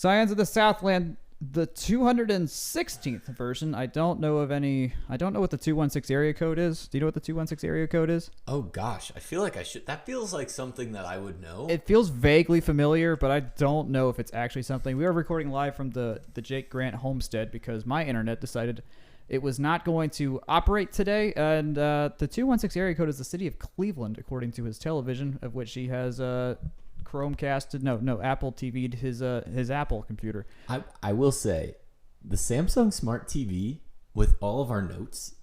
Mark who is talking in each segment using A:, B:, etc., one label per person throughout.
A: Scions of the Southland, the 216th version. I don't know what the 216 area code is. Do you know what the 216 area code is?
B: Oh gosh, I feel like I should. That feels like something that I would know.
A: It feels vaguely familiar, but I don't know if it's actually something. We are recording live from the Jake Grant homestead because my internet decided it was not going to operate today. And the 216 area code is the city of Cleveland, according to his television, of which he has Chromecasted. No, Apple TV'd his Apple computer.
B: I will say, the Samsung Smart TV with all of our notes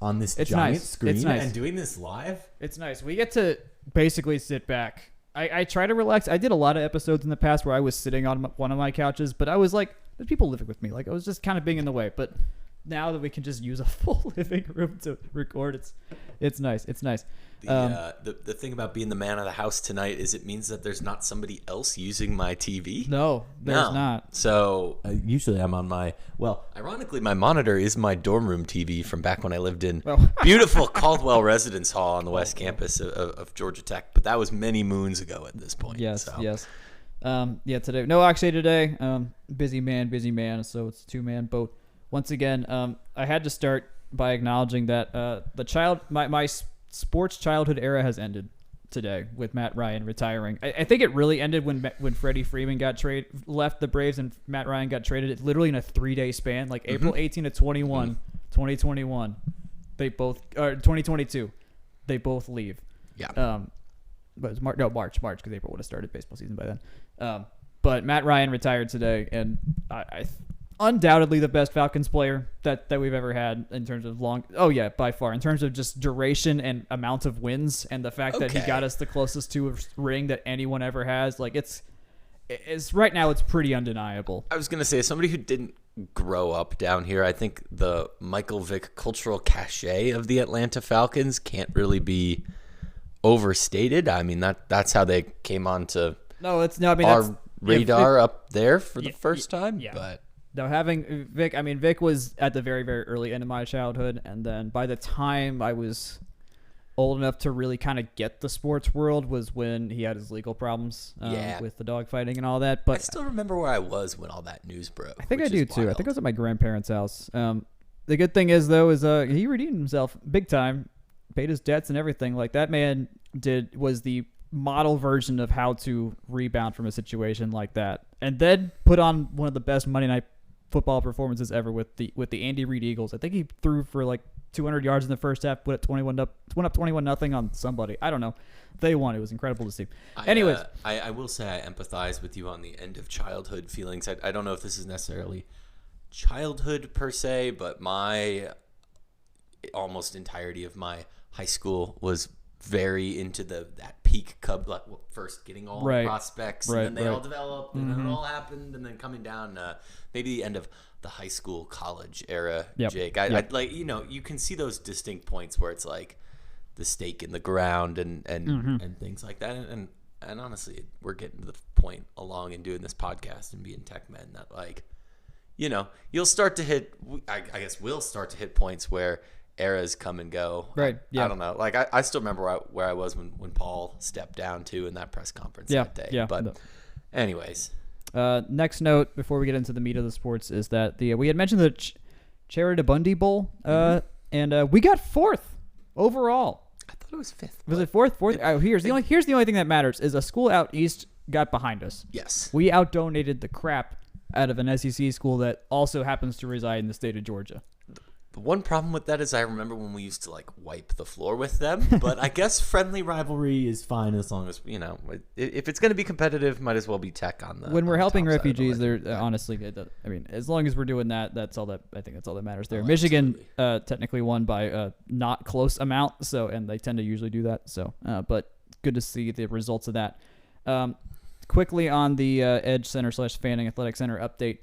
B: on this giant screen and doing this live.
A: It's nice. We get to basically sit back. I try to relax. I did a lot of episodes in the past where I was sitting on one of my couches, but I was like, there's people living with me. Like, I was just kind of being in the way. But now that we can just use a full living room to record, it's nice. It's nice.
B: The thing about being the man of the house tonight is it means that there's not somebody else using my TV.
A: No, there's not.
B: So usually I'm on ironically, my monitor is my dorm room TV from back when I lived in beautiful Caldwell Residence Hall on the West Campus of Georgia Tech. But that was many moons ago at this point.
A: Yes. Today, busy man. So it's a 2-man boat. Once again, I had to start by acknowledging that my sports childhood era has ended today with Matt Ryan retiring. I think it really ended when Freddie Freeman left the Braves and Matt Ryan got traded. It's literally in a 3-day span, like April 18 to 21, 2021. They both 2022. They both leave.
B: Yeah.
A: But it's March because April would have started baseball season by then. But Matt Ryan retired today, and I undoubtedly the best Falcons player that we've ever had in terms of by far, in terms of just duration and amount of wins, and the fact that he got us the closest to a ring that anyone ever has. Like, it's right now, it's pretty undeniable.
B: I was gonna say, as somebody who didn't grow up down here, I think the Michael Vick cultural cachet of the Atlanta Falcons can't really be overstated. I mean, that's how they came onto our radar up there for the first time.
A: Yeah.
B: But
A: now, having Vic was at the very, very early end of my childhood, and then by the time I was old enough to really kind of get the sports world was when he had his legal problems with the dog fighting and all that. But
B: I still remember where I was when all that news broke.
A: I think I do too. I think I was at my grandparents' house. The good thing is, though, is he redeemed himself big time, paid his debts and everything. Like, that man was the model version of how to rebound from a situation like that, and then put on one of the best Monday Night Football performances ever with the Andy Reid Eagles. I think he threw for like 200 yards in the first half, went up 21-0 on somebody. I don't know. They won. It was incredible to see. Anyways,
B: I will say I empathize with you on the end of childhood feelings. I don't know if this is necessarily childhood per se, but my almost entirety of my high school was very into that peak Cub, like first getting all the prospects, and then they all developed, and then it all happened, and then coming down maybe the end of the high school college era. Jake, I like, you can see those distinct points where it's like the stake in the ground and things like that, and honestly, we're getting to the point along in doing this podcast and being tech men that, like, you'll start to hit. I guess we'll start to hit points where eras come and go.
A: Right. Yeah.
B: I don't know. Like, I still remember where I was when Paul stepped down too in that press conference that day. Yeah. But anyways.
A: Next note before we get into the meat of the sports is that we had mentioned the Charitabundy Bowl, and we got 4th overall.
B: I thought it was 5th.
A: Was it 4th? 4th? Here's the only thing that matters is a school out east got behind us.
B: Yes.
A: We out-donated the crap out of an SEC school that also happens to reside in the state of Georgia.
B: The one problem with that is I remember when we used to, like, wipe the floor with them, but I guess friendly rivalry is fine as long as, if it's going to be competitive, might as well be tech on the.
A: When we're helping refugees, they're honestly, as long as we're doing that, that's all that matters there. Michigan technically won by a not close amount, and they tend to usually do that. So, but good to see the results of that. Quickly on the Edge Center / Fanning Athletic Center update.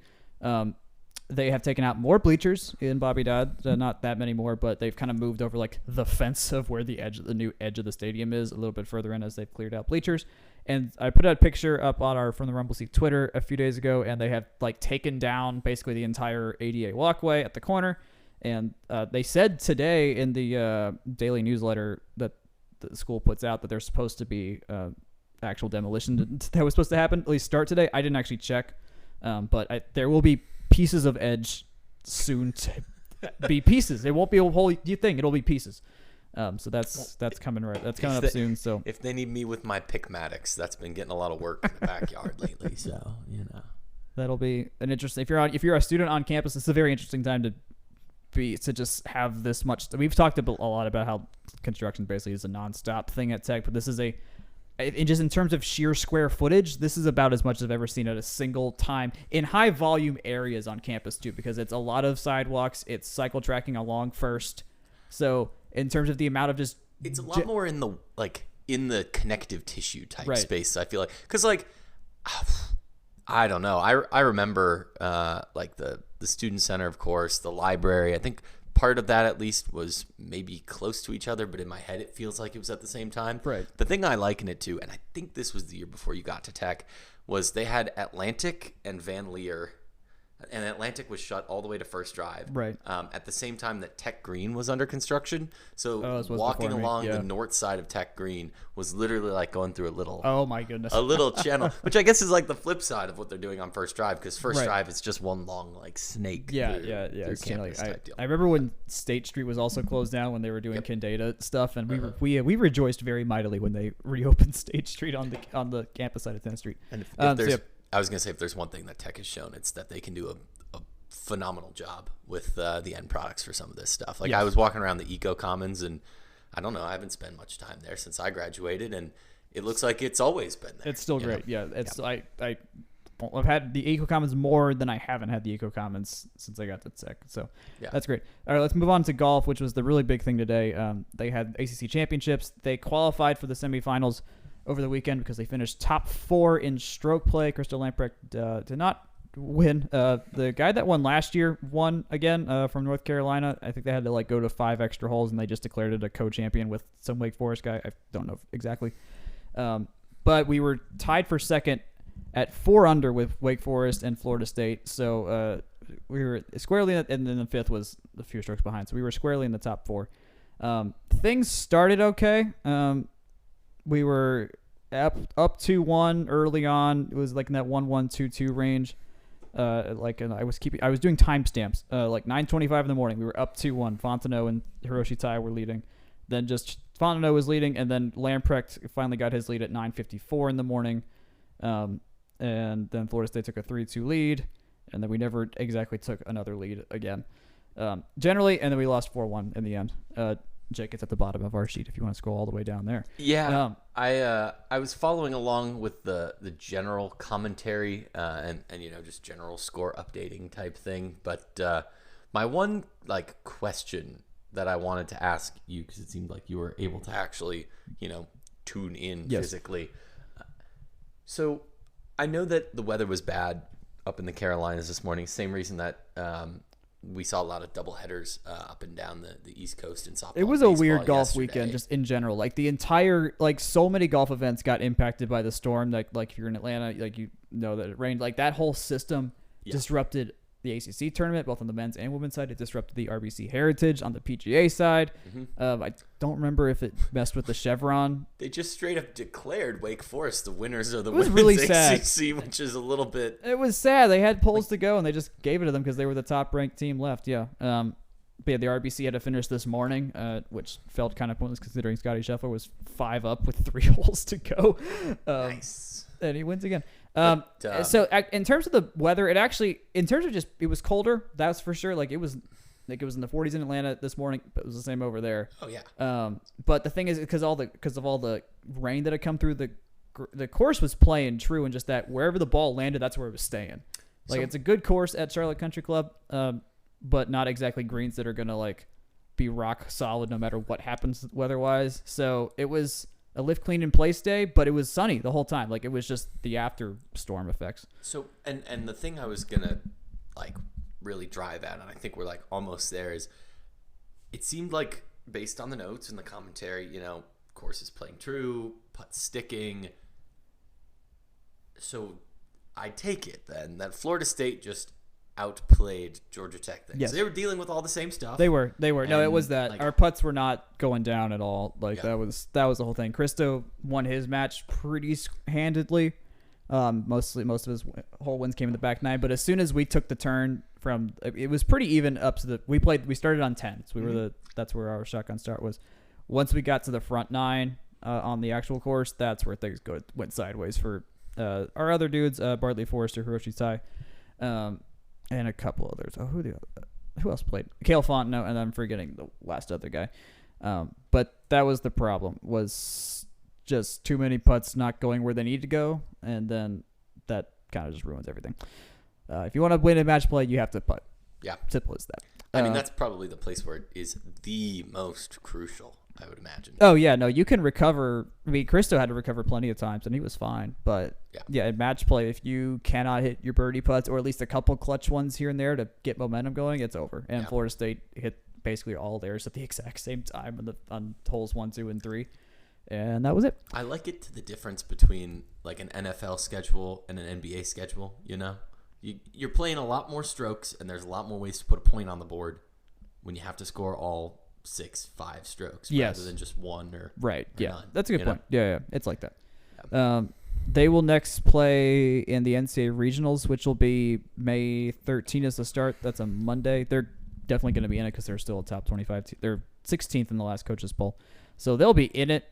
A: They have taken out more bleachers in Bobby Dodd. Not that many more, but they've kind of moved over like the fence of where the new edge of the stadium is a little bit further in as they've cleared out bleachers. And I put a picture up on our From the Rumble Seat Twitter a few days ago, and they have like taken down basically the entire ADA walkway at the corner. And they said today in the daily newsletter that the school puts out that there's supposed to be actual demolition that was supposed to happen, at least start today. I didn't actually check. But there will be pieces of edge soon to be pieces. It won't be a whole thing. It'll be pieces. So that's coming right. That's coming up soon. So
B: if they need me with my Pickmatics, that's been getting a lot of work in the backyard lately. So
A: that'll be an interesting. If you're a student on campus, it's a very interesting time to just have this much. We've talked a lot about how construction basically is a nonstop thing at Tech, but this is in terms of sheer square footage, this is about as much as I've ever seen at a single time in high volume areas on campus too, because it's a lot of sidewalks. It's cycle tracking along First. So in terms of the amount of
B: it's a lot more in the connective tissue type space. I feel like, because I don't know. I remember the student center, of course, the library. I think part of that at least was maybe close to each other, but in my head it feels like it was at the same time.
A: Right.
B: The thing I liken it to, and I think this was the year before you got to Tech, was they had Atlantic and Van Leer, and Atlantic was shut all the way to First Drive.
A: Right.
B: At the same time that Tech Green was under construction. So walking along the north side of Tech Green was literally like going through a little.
A: Oh my goodness.
B: A little channel, which I guess is like the flip side of what they're doing on First Drive, because First Drive is just one long snake.
A: Yeah. It's campus type deal. I remember when State Street was also closed down when they were doing Kendata stuff, and we rejoiced very mightily when they reopened State Street on the campus side of 10th Street.
B: And I was going to say, if there's one thing that Tech has shown, it's that they can do a phenomenal job with the end products for some of this stuff. I was walking around the Eco Commons, and I don't know, I haven't spent much time there since I graduated, and it looks like it's always been there.
A: It's still great. Yeah. I've had the Eco Commons more than I haven't had the Eco Commons since I got to Tech. So that's great. All right, let's move on to golf, which was the really big thing today. They had ACC championships. They qualified for the semifinals over the weekend because they finished top 4 in stroke play. Crystal Lamprecht did not win. The guy that won last year won again from North Carolina. I think they had to go to 5 extra holes, and they just declared it a co-champion with some Wake Forest guy. I don't know exactly. But we were tied for second at 4 under with Wake Forest and Florida State. So we were squarely and then the 5th was a few strokes behind. So we were squarely in the top 4. Things started okay. We were up 2-1 early on. It was in that 1-1-2-2 range. And I was doing timestamps. 9:25 in the morning, we were up 2-1. Fontenot and Hiroshi Tai were leading. Then just Fontenot was leading, and then Lamprecht finally got his lead at 9:54 in the morning. And then Florida State took a 3-2 lead, and then we never exactly took another lead again. Generally, and then we lost 4-1 in the end. Jake, it's at the bottom of our sheet if you want to scroll all the way down there.
B: Yeah, I was following along with the general commentary and just general score updating type thing. But my one question that I wanted to ask you, because it seemed like you were able to actually tune in physically. So I know that the weather was bad up in the Carolinas this morning. Same reason that we saw a lot of double headers up and down the East Coast in softball.
A: It was a weird golf weekend just in general. The entire, so many golf events got impacted by the storm. Like if you're in Atlanta, that it rained. That whole system disrupted the ACC tournament, both on the men's and women's side. It disrupted the RBC Heritage on the PGA side. Mm-hmm. I don't remember if it messed with the Chevron.
B: They just straight up declared Wake Forest the winners of the
A: women's
B: really
A: ACC,
B: which is a little bit...
A: It was sad. They had polls to go, and they just gave it to them because they were the top-ranked team left, But the RBC had to finish this morning, which felt kind of pointless considering Scotty Scheffler was 5 up with 3 holes to go.
B: Nice.
A: And he wins again. So in terms of the weather, it was colder. That's for sure. It was in the 40s in Atlanta this morning, but it was the same over there.
B: Oh yeah.
A: But the thing is, because of all the rain that had come through, the course was playing true, and just that wherever the ball landed, that's where it was staying. It's a good course at Charlotte Country Club, but not exactly greens that are gonna be rock solid no matter what happens weather-wise. So it was a lift, clean, in place day, but it was sunny the whole time. It was just the after storm effects.
B: So and the thing I was gonna really drive at, and I think we're almost there, is it seemed like, based on the notes and the commentary, course is playing true, putt sticking. So I take it then that Florida State just outplayed Georgia Tech then.
A: Yes.
B: So they were dealing with all the same stuff.
A: They were. No, it was that our putts were not going down at all. That was the whole thing. Christo won his match pretty handedly. Most of his whole wins came in the back nine. But as soon as we took the turn it was pretty even up to we started on 10. So that's where our shotgun start was. Once we got to the front nine on the actual course, that's where things went sideways for our other dudes, Bartley Forrester, Hiroshi Tai, and a couple others. Oh, who else played? Cale Fontenot, and I'm forgetting the last other guy. But that was the problem, was just too many putts not going where they need to go, and then that kind of just ruins everything. If you want to win a match play, you have to putt.
B: Yeah.
A: Simple as that.
B: I mean, that's probably the place where it is the most crucial, I would imagine.
A: Oh, yeah. No, you can recover. I mean, Cristo had to recover plenty of times, and he was fine. But, yeah, in match play, if you cannot hit your birdie putts or at least a couple clutch ones here and there to get momentum going, it's over. And Florida State hit basically all theirs at the exact same time on holes 1, 2, and 3. And that was it.
B: I like it to the difference between like an NFL schedule and an NBA schedule, you know? You're playing a lot more strokes, and there's a lot more ways to put a point on the board when you have to score all 5 strokes rather than just one or
A: right.
B: Or
A: yeah,
B: none,
A: that's a good point. Yeah, it's like that.
B: Yeah.
A: They will next play in the NCAA regionals, which will be May 13th as the start. That's a Monday. They're definitely going to be in it because they're still a top 25 team. They're 16th in the last coaches poll, so they'll be in it.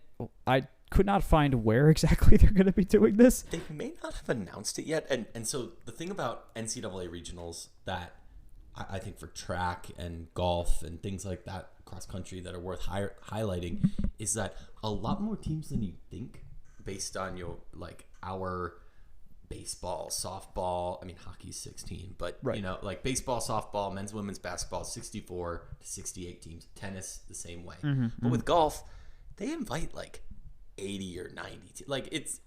A: I could not find where exactly they're going to be doing this.
B: They may not have announced it yet. And so the thing about NCAA regionals that I think for track and golf and things like that, cross country, that are worth highlighting is that a lot more teams than you think, based on our baseball, softball. I mean, hockey's 16, but you know, like baseball, softball, men's, women's basketball, 64 to 68 teams. Tennis the same way. But with golf, they invite like 80 or 90.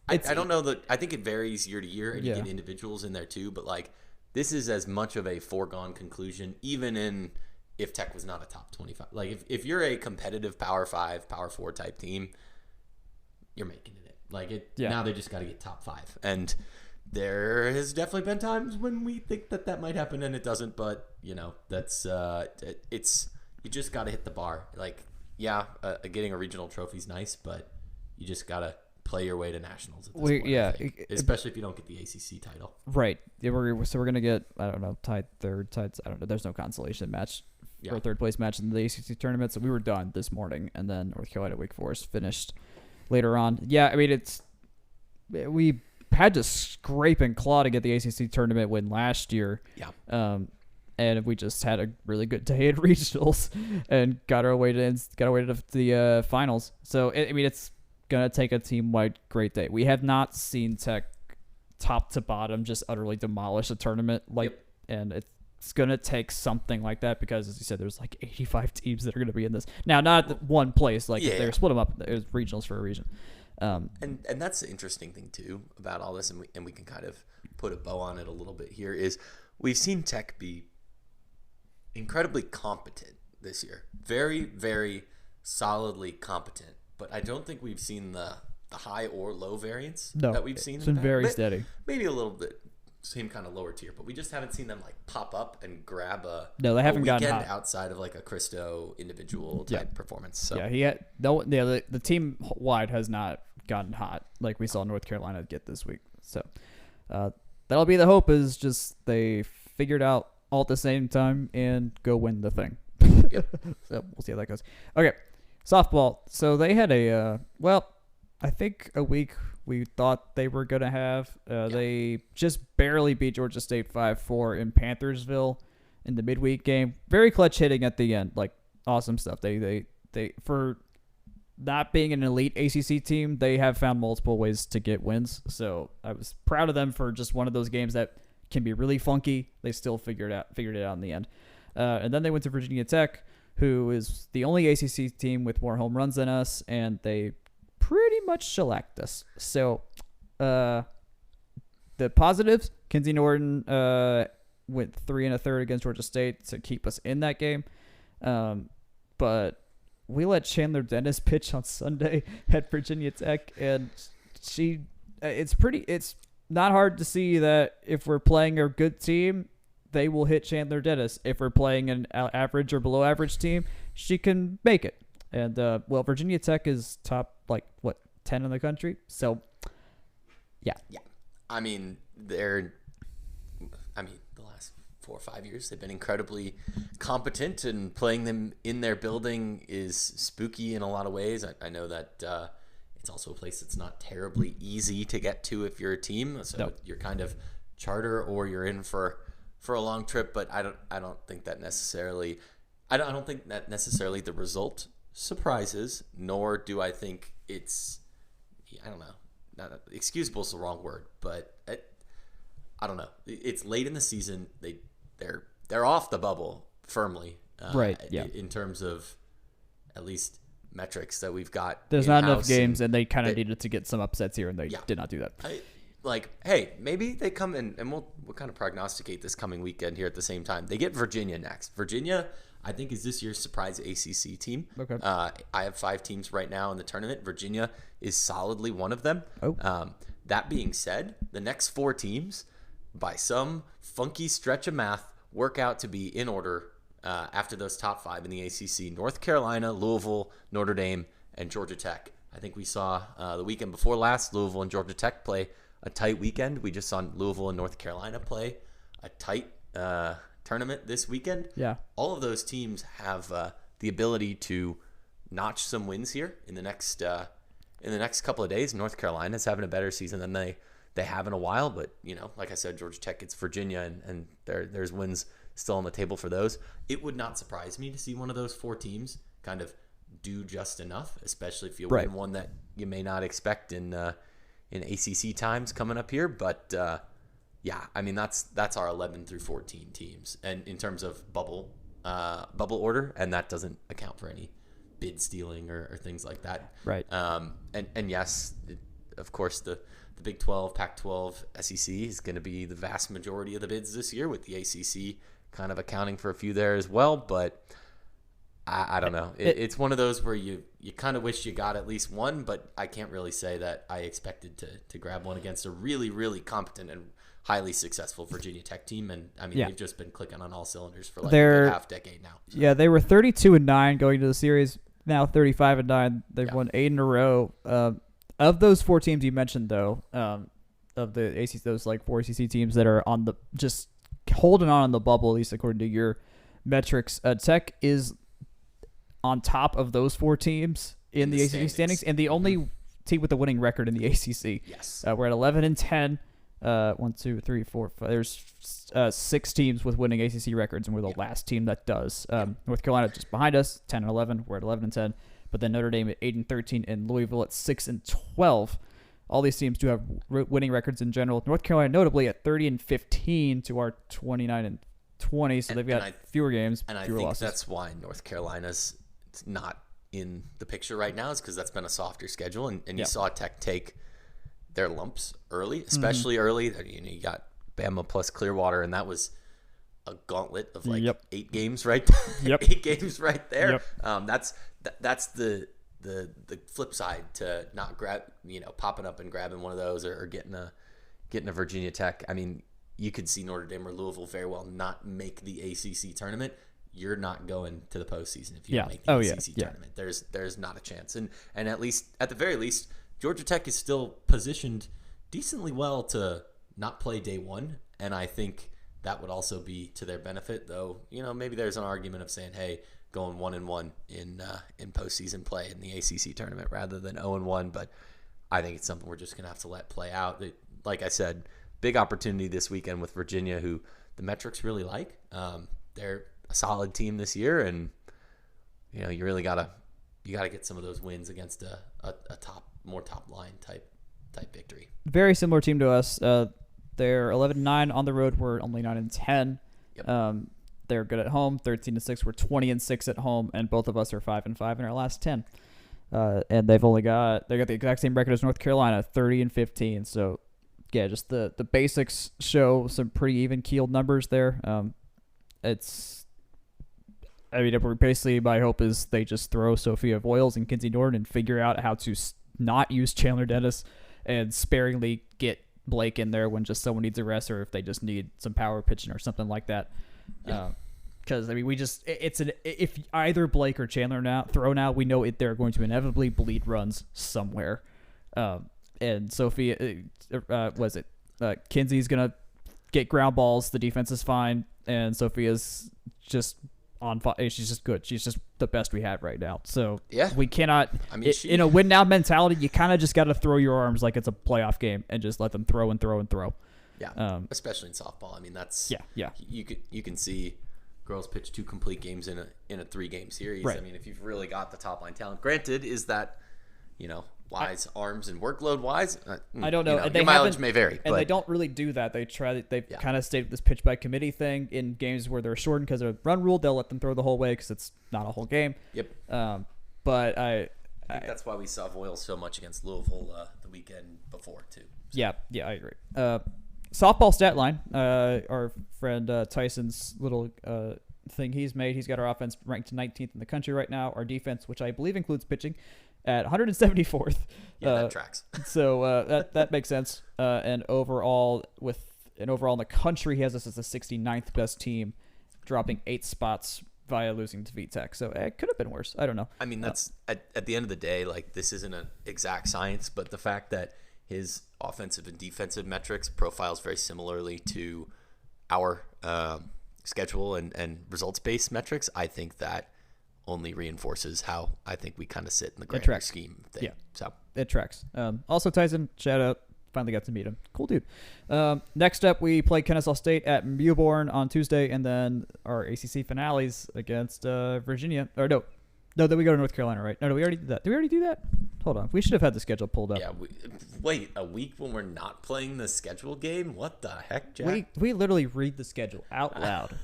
B: I don't know that. I think it varies year to year, and you get individuals in there too. But like, this is as much of a foregone conclusion, even if Tech was not a top 25. Like if you're a competitive Power 5, Power 4 type team, you're making it. Now they just got to get top 5. And there has definitely been times when we think that might happen and it doesn't. But you know, that's you just got to hit the bar. Getting a regional trophy is nice, but you just got to play your way to nationals at this point, I think. Especially if you don't get the ACC title.
A: Right. Yeah, we're going to get, I don't know, tied third, I don't know. There's no consolation match or third place match in the ACC tournament. So we were done this morning, and then North Carolina Wake Forest finished later on. Yeah, I mean, we had to scrape and claw to get the ACC tournament win last year.
B: Yeah.
A: And we just had a really good day at regionals and got our way to the finals. So it's gonna take a team-wide great day. We have not seen Tech top to bottom just utterly demolish a tournament and it's gonna take something like that because, as you said, there's like 85 teams that are gonna be in this. Now, not at one place. They're split them up. There's regionals for a region.
B: And that's the interesting thing too about all this, and we can kind of put a bow on it a little bit here. Is we've seen Tech be incredibly competent this year, very, very solidly competent. But I don't think we've seen the high or low variance that we've seen.
A: It's been very steady.
B: Maybe a little bit same kind of lower tier, but we just haven't seen them like pop up and grab
A: they haven't
B: weekend
A: gotten hot
B: outside of like a Cristo individual type performance. So
A: the team wide has not gotten hot like we saw North Carolina get this week. So that'll be the hope, is just they figured out all at the same time and go win the thing.
B: Yep.
A: So we'll see how that goes. Okay. Softball. So they had I think a week we thought they were going to have. They just barely beat Georgia State 5-4 in Panthersville in the midweek game. Very clutch hitting at the end. Like, awesome stuff. They for not being an elite ACC team, they have found multiple ways to get wins. So I was proud of them for just one of those games that can be really funky. They still figured it out in the end. And then they went to Virginia Tech, who is the only ACC team with more home runs than us, and they pretty much shellacked us. So the positives, Kinsey Norton went 3 1/3 against Georgia State to keep us in that game. But we let Chandler Dennis pitch on Sunday at Virginia Tech, and it's not hard to see that if we're playing a good team, they will hit Chandler Dennis. If we're playing an average or below average team, she can make it. And, Virginia Tech is top, 10 in the country. So, yeah.
B: Yeah. I mean, the last 4 or 5 years, they've been incredibly competent, and playing them in their building is spooky in a lot of ways. I know that it's also a place that's not terribly easy to get to if you're a team. So
A: Nope.
B: you're kind of charter or you're in for a long trip. But I don't think that necessarily. I don't think that necessarily the result surprises, nor do I think it's. I don't know. Not excusable is the wrong word, but I don't know. It's late in the season. They're off the bubble firmly,
A: Right, yeah.
B: In terms of at least metrics that we've got.
A: There's not enough
B: in-house,
A: games, and they kind of needed to get some upsets here, and they
B: Yeah.
A: did not do that.
B: Hey, maybe they come in, and we'll kind of prognosticate this coming weekend here at the same time. They get Virginia next. Virginia, I think, is this year's surprise ACC team.
A: Okay.
B: I have 5 teams right now in the tournament. Virginia is solidly one of them.
A: Oh.
B: That being said, the next 4 teams, by some funky stretch of math, work out to be in order after those top 5 in the ACC: North Carolina, Louisville, Notre Dame, and Georgia Tech. I think we saw the weekend before last, Louisville and Georgia Tech play a tight weekend. We just saw Louisville and North Carolina play a tight tournament this weekend.
A: Yeah.
B: All of those teams have the ability to notch some wins here in the next couple of days. North Carolina's having a better season than they have in a while, but like I said, Georgia Tech gets Virginia, and there's wins still on the table for those. It would not surprise me to see one of those 4 teams kind of do just enough, especially if you
A: Right.
B: win one that you may not expect in ACC times coming up here. But yeah, I mean that's our 11 through 14 teams, and in terms of bubble order, and that doesn't account for any bid stealing or things like that.
A: Right.
B: And yes, of course the Big 12, Pac-12, SEC is going to be the vast majority of the bids this year, with the ACC kind of accounting for a few there as well. But I don't know. It's one of those where you kind of wish you got at least one, but I can't really say that I expected to grab one against a really, really competent and highly successful Virginia Tech team. And I mean,
A: Yeah.
B: they've just been clicking on all cylinders for like
A: They're-
B: a half decade now. So.
A: Yeah, they were 32-9 going to the series. Now 35-9. They've
B: Yeah.
A: won 8 in a row. Of those 4 teams you mentioned, though, of the ACC, those like 4 ACC teams that are on the just holding on the bubble, at least according to your metrics, Tech is on top of those 4 teams in the ACC standings, and the only team with a winning record in the ACC.
B: Yes.
A: We're at 11-10. 1, 2, 3, 4, 5. There's 6 teams with winning ACC records, and we're the last team that does. North Carolina just behind us, 10-11. We're at 11-10. But then Notre Dame at 8-13, and Louisville at 6-12. All these teams do have winning records in general. North Carolina, notably, at 30-15 to our 29-20. So they've got fewer games,
B: And I
A: fewer
B: think
A: losses.
B: that's why North Carolina's not in the picture right now, is because that's been a softer schedule, and you saw Tech take their lumps early, especially early. You got Bama plus Clearwater, and that was a gauntlet of like 8 games, right? 8 games right there. That's the flip side to not popping up and grabbing one of those, or getting a Virginia Tech. I mean, you could see Notre Dame or Louisville very well not make the ACC tournament. You're not going to the postseason if you don't make the ACC tournament. There's not a chance. And at the very least, Georgia Tech is still positioned decently well to not play day one, and I think that would also be to their benefit. Though maybe there's an argument of saying, hey, going 1-1 in postseason play in the ACC tournament rather than 0-1. But I think it's something we're just gonna have to let play out. Like I said, big opportunity this weekend with Virginia, who the metrics really like. They're a solid team this year, and you really gotta get some of those wins against a more top line type victory.
A: Very similar team to us. They're 11-9 on the road. We're only 9-10.
B: Yep.
A: They're good at home. 13-6. We're 20-6 at home, and both of us are 5-5 in our last 10. And they got the exact same record as North Carolina, 30-15. So yeah, just the basics show some pretty even keeled numbers there. Basically my hope is they just throw Sophia Voiles and Kinsey Norton and figure out how to not use Chandler Dennis and sparingly get Blake in there when just someone needs a rest, or if they just need some power pitching or something like that. Because if either Blake or Chandler throw now, we know they're going to inevitably bleed runs somewhere. And Sophia, was it Kinsey's gonna get ground balls. The defense is fine, and Sophia's just on fire. She's just good. She's just the best we have right now. So we cannot. I mean, in a win now mentality, you kind of just got to throw your arms like it's a playoff game and just let them throw and throw and throw.
B: Yeah, especially in softball. I mean, that's You can see girls pitch 2 complete games in a 3-game series. Right. I mean, if you've really got the top line talent. Granted, is that wise arms and workload wise?
A: I don't know.
B: And your mileage may vary,
A: and they don't really do that. They kind of stay with this pitch by committee thing in games where they're shortened because of run rule. They'll let them throw the whole way because it's not a whole game.
B: Yep.
A: But
B: I think that's why we saw Voiles so much against Louisville the weekend before too. So.
A: Yeah, I agree. Softball stat line. Our friend Tyson's little thing he's made. He's got our offense ranked 19th in the country right now. Our defense, which I believe includes pitching, at 174th.
B: Yeah, that tracks.
A: So that makes sense. And overall in the country, he has us as the 69th best team, dropping 8 spots via losing to VTech. So it could have been worse. I don't know.
B: I mean, that's at the end of the day, like, this isn't an exact science, but the fact that his offensive and defensive metrics profiles very similarly to our schedule and results-based metrics, I think that only reinforces how I think we kind of sit in the grander scheme thing.
A: Yeah,
B: so
A: it tracks. Also, Tyson, shout out. Finally got to meet him. Cool dude. Next up, we play Kennesaw State at Mewborn on Tuesday, and then our ACC finales against Virginia. Or no, then we go to North Carolina, right? No, we already did that. Did we already do that? Hold on. We should have had the schedule pulled up.
B: Yeah. Wait, a week when we're not playing the schedule game? What the heck, Jack?
A: We literally read the schedule out loud.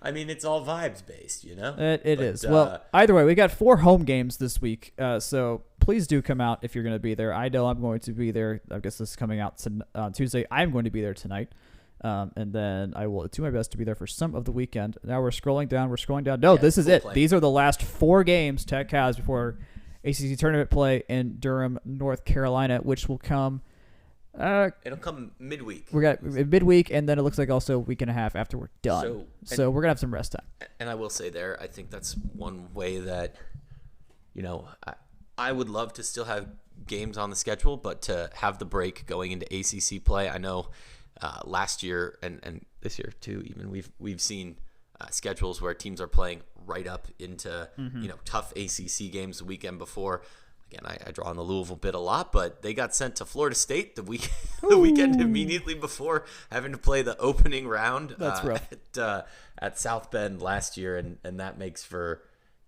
B: I mean, it's all vibes based, you know?
A: It is. Well, either way, we got 4 home games this week, so please do come out if you're going to be there. I know I'm going to be there. I guess this is coming out on Tuesday. I'm going to be there tonight. And then I will do my best to be there for some of the weekend. Now we're scrolling down. No, this is it.
B: Play.
A: These are the last 4 games Tech has before ACC tournament play in Durham, North Carolina, which will come.
B: It'll come midweek.
A: We got midweek, and then it looks like also a week and a half after we're done. So we're gonna have some rest time.
B: And I will say there, I think that's one way that, I would love to still have games on the schedule, but to have the break going into ACC play. I know last year and this year too, even we've seen schedules where teams are playing right up into tough ACC games the weekend before. Again, I draw on the Louisville bit a lot, but they got sent to Florida State the weekend immediately before having to play the opening round.
A: That's rough.
B: At South Bend last year, and that makes for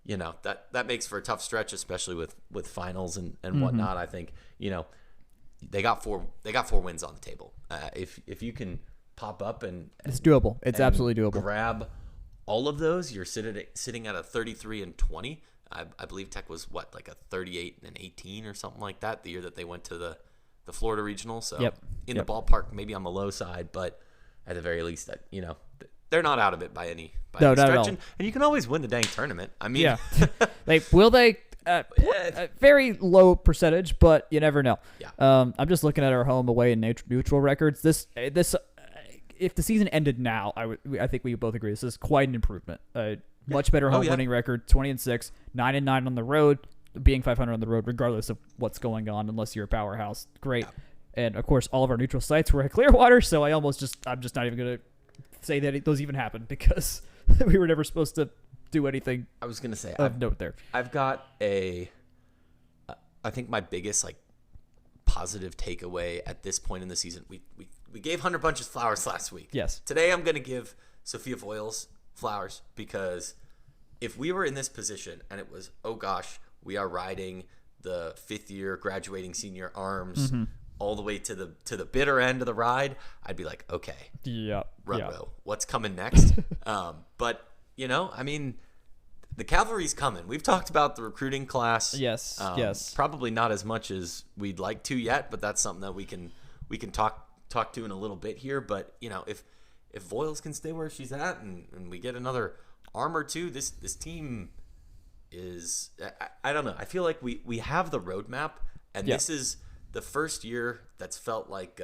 B: that makes for a tough stretch, especially with finals and whatnot. I think they got 4 wins on the table. If you can pop up and
A: it's doable. It's absolutely doable.
B: Grab all of those, you're sitting at a 33-20. I believe Tech was like a 38-18 or something like that the year that they went to the Florida Regional. So the ballpark, maybe on the low side, but at the very least, that they're not out of it by any stretch. And you can always win the dang tournament. I mean,
A: will they? Very low percentage, but you never know.
B: Yeah.
A: I'm just looking at our home, away, and neutral records. This if the season ended now, I think we both agree this is quite an improvement. Much better home winning record, 20-6, 9-9 on the road, being 500 on the road, regardless of what's going on, unless you're a powerhouse. Great. Yeah. And of course, all of our neutral sites were at Clearwater, so I'm just not even going to say that those even happened because we were never supposed to do anything.
B: I was going to say
A: of note there.
B: I've got I think my biggest positive takeaway at this point in the season. We gave Hunter Bunches flowers last week.
A: Yes.
B: Today I'm going to give Sophia Voiles flowers, because if we were in this position and it was, oh gosh, we are riding the 5th year graduating senior arms all the way to the bitter end of the ride, I'd be like, okay, row, what's coming next? But I mean, the cavalry's coming. We've talked about the recruiting class.
A: Yes.
B: Probably not as much as we'd like to yet, but that's something that we can talk to in a little bit here. But if Voiles can stay where she's at and we get another arm or two, this team is, I don't know. I feel like we have the roadmap, and this is the first year that's felt like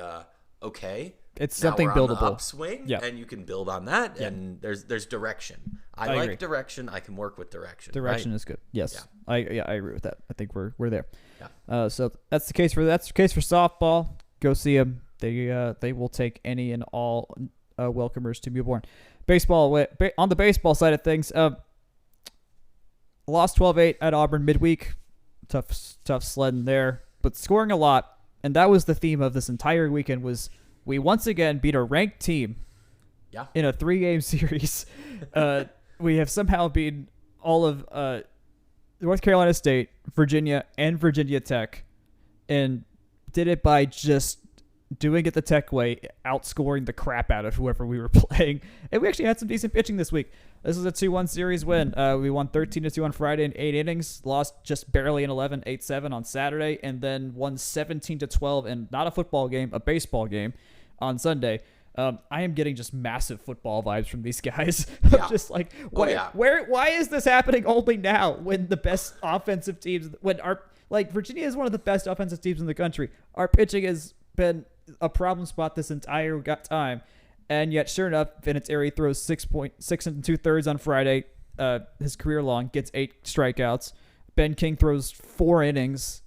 B: okay.
A: It's something buildable.
B: On the upswing, and you can build on that, and there's direction. I like
A: agree.
B: direction. I can work with direction.
A: Direction is good. Yes, I agree with that. I think we're there.
B: Yeah.
A: So that's the case for softball. Go see them. they will take any and all welcomers to Auburn. Baseball on the baseball side of things, lost 12-8 at Auburn midweek. Tough sledding there, but scoring a lot, and that was the theme of this entire weekend. Was we once again beat a ranked team, in a 3-game series. We have somehow beaten all of North Carolina State, Virginia, and Virginia Tech, and did it by just doing it the Tech way, outscoring the crap out of whoever we were playing. And we actually had some decent pitching this week. This was a 2-1 series win. We won 13-2 on Friday in 8 innings, lost just barely in 11, 8-7 on Saturday, and then won 17-12 in not a football game, a baseball game on Sunday. I am getting just massive football vibes from these guys.
B: Yeah.
A: Just like, why is this happening only now when the best offensive teams, Virginia is one of the best offensive teams in the country. Our pitching has been a problem spot this entire time, and yet sure enough, Vinatieri throws 6 2/3 on Friday, his career long, gets 8 strikeouts. Ben King throws 4 innings,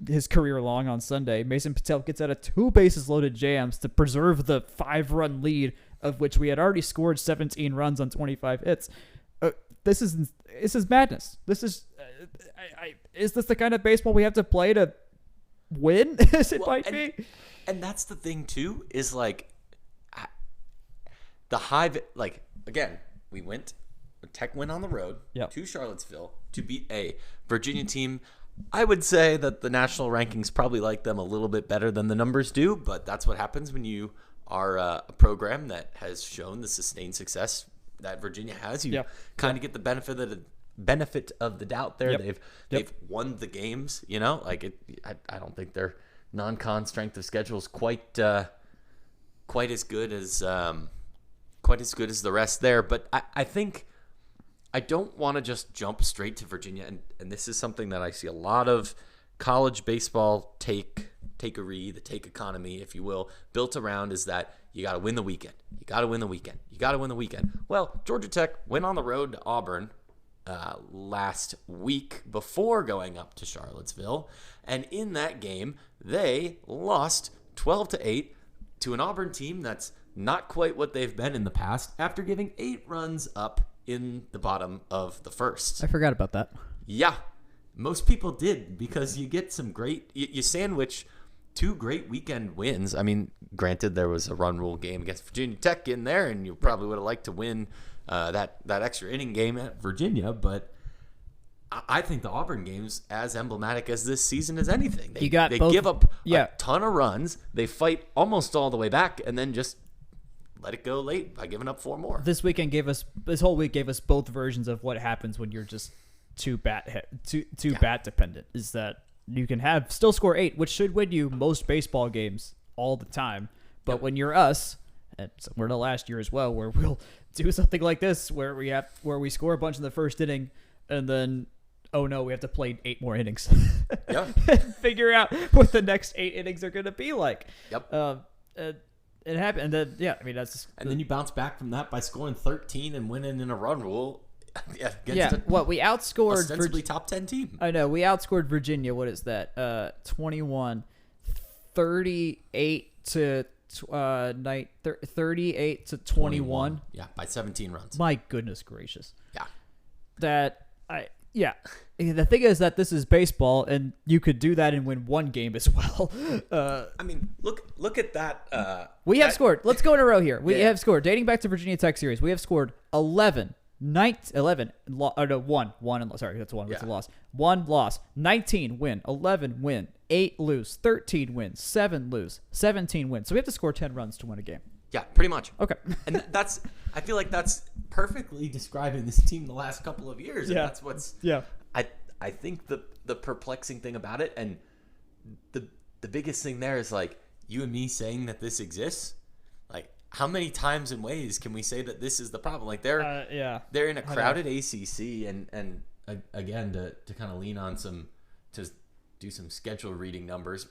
A: his career long on Sunday. Mason Patel gets out of 2 bases loaded jams to preserve the 5-run lead, of which we had already scored 17 runs on 25 hits. This is madness. This is is this the kind of baseball we have to play to win? Might be.
B: And that's the thing too, is like the high, like, again, Tech went on the road to Charlottesville to beat a Virginia team. I would say that the national rankings probably like them a little bit better than the numbers do, but that's what happens when you are a program that has shown the sustained success that Virginia has. You kind of get the benefit of the doubt there. They've won the games, like I don't think their non-con strength of schedule is quite as good as the rest there. But I think I don't want to just jump straight to Virginia, and this is something that I see a lot of college baseball takeover, the take economy, if you will, built around is that you got to win the weekend. You got to win the weekend. You got to win the weekend. Well, Georgia Tech went on the road to Auburn last week before going up to Charlottesville, and in that game they lost 12-8 to an Auburn team that's not quite what they've been in the past after giving 8 runs up in the bottom of the first.
A: I forgot about that.
B: Yeah, most people did, because you get some great, you sandwich 2 great weekend wins. I mean, granted, there was a run rule game against Virginia Tech in there, and you probably would have liked to win that extra inning game at Virginia, but I think the Auburn game's as emblematic as this season as anything. They give up a ton of runs, they fight almost all the way back, and then just let it go late by giving up 4 more.
A: This whole week gave us both versions of what happens when you're just too bat dependent. Is that you can still score 8, which should win you most baseball games all the time. But when you're us, and we're the last year as well, where we'll do something like this, where we score a bunch in the first inning, and then oh no, we have to play 8 more innings. And figure out what the next 8 innings are going to be like. It happened, and then and
B: then you bounce back from that by scoring 13 and winning in a run rule.
A: We outscored
B: ostensibly top 10 team.
A: I know we outscored Virginia. What is that? 21, 38 to 38 to 21.
B: Yeah, by 17 runs.
A: My goodness gracious.
B: Yeah.
A: The thing is that this is baseball, and you could do that and win 1 game as well.
B: I mean, look at that.
A: We have scored. Let's go in a row here. We have scored, dating back to Virginia Tech series, we have scored 11. 1 loss, 19 win, 11 win, 8 lose, 13 win, 7 lose, 17 win. So we have to score 10 runs to win a game.
B: Yeah, pretty much.
A: Okay.
B: And I feel like that's perfectly describing this team the last couple of years. And that's what's I think the perplexing thing about it, and the biggest thing there is, like, you and me saying that this exists. Like, how many times and ways can we say that this is the problem? Like, they're in a crowded ACC, and again, to kind of lean on to do some schedule reading numbers,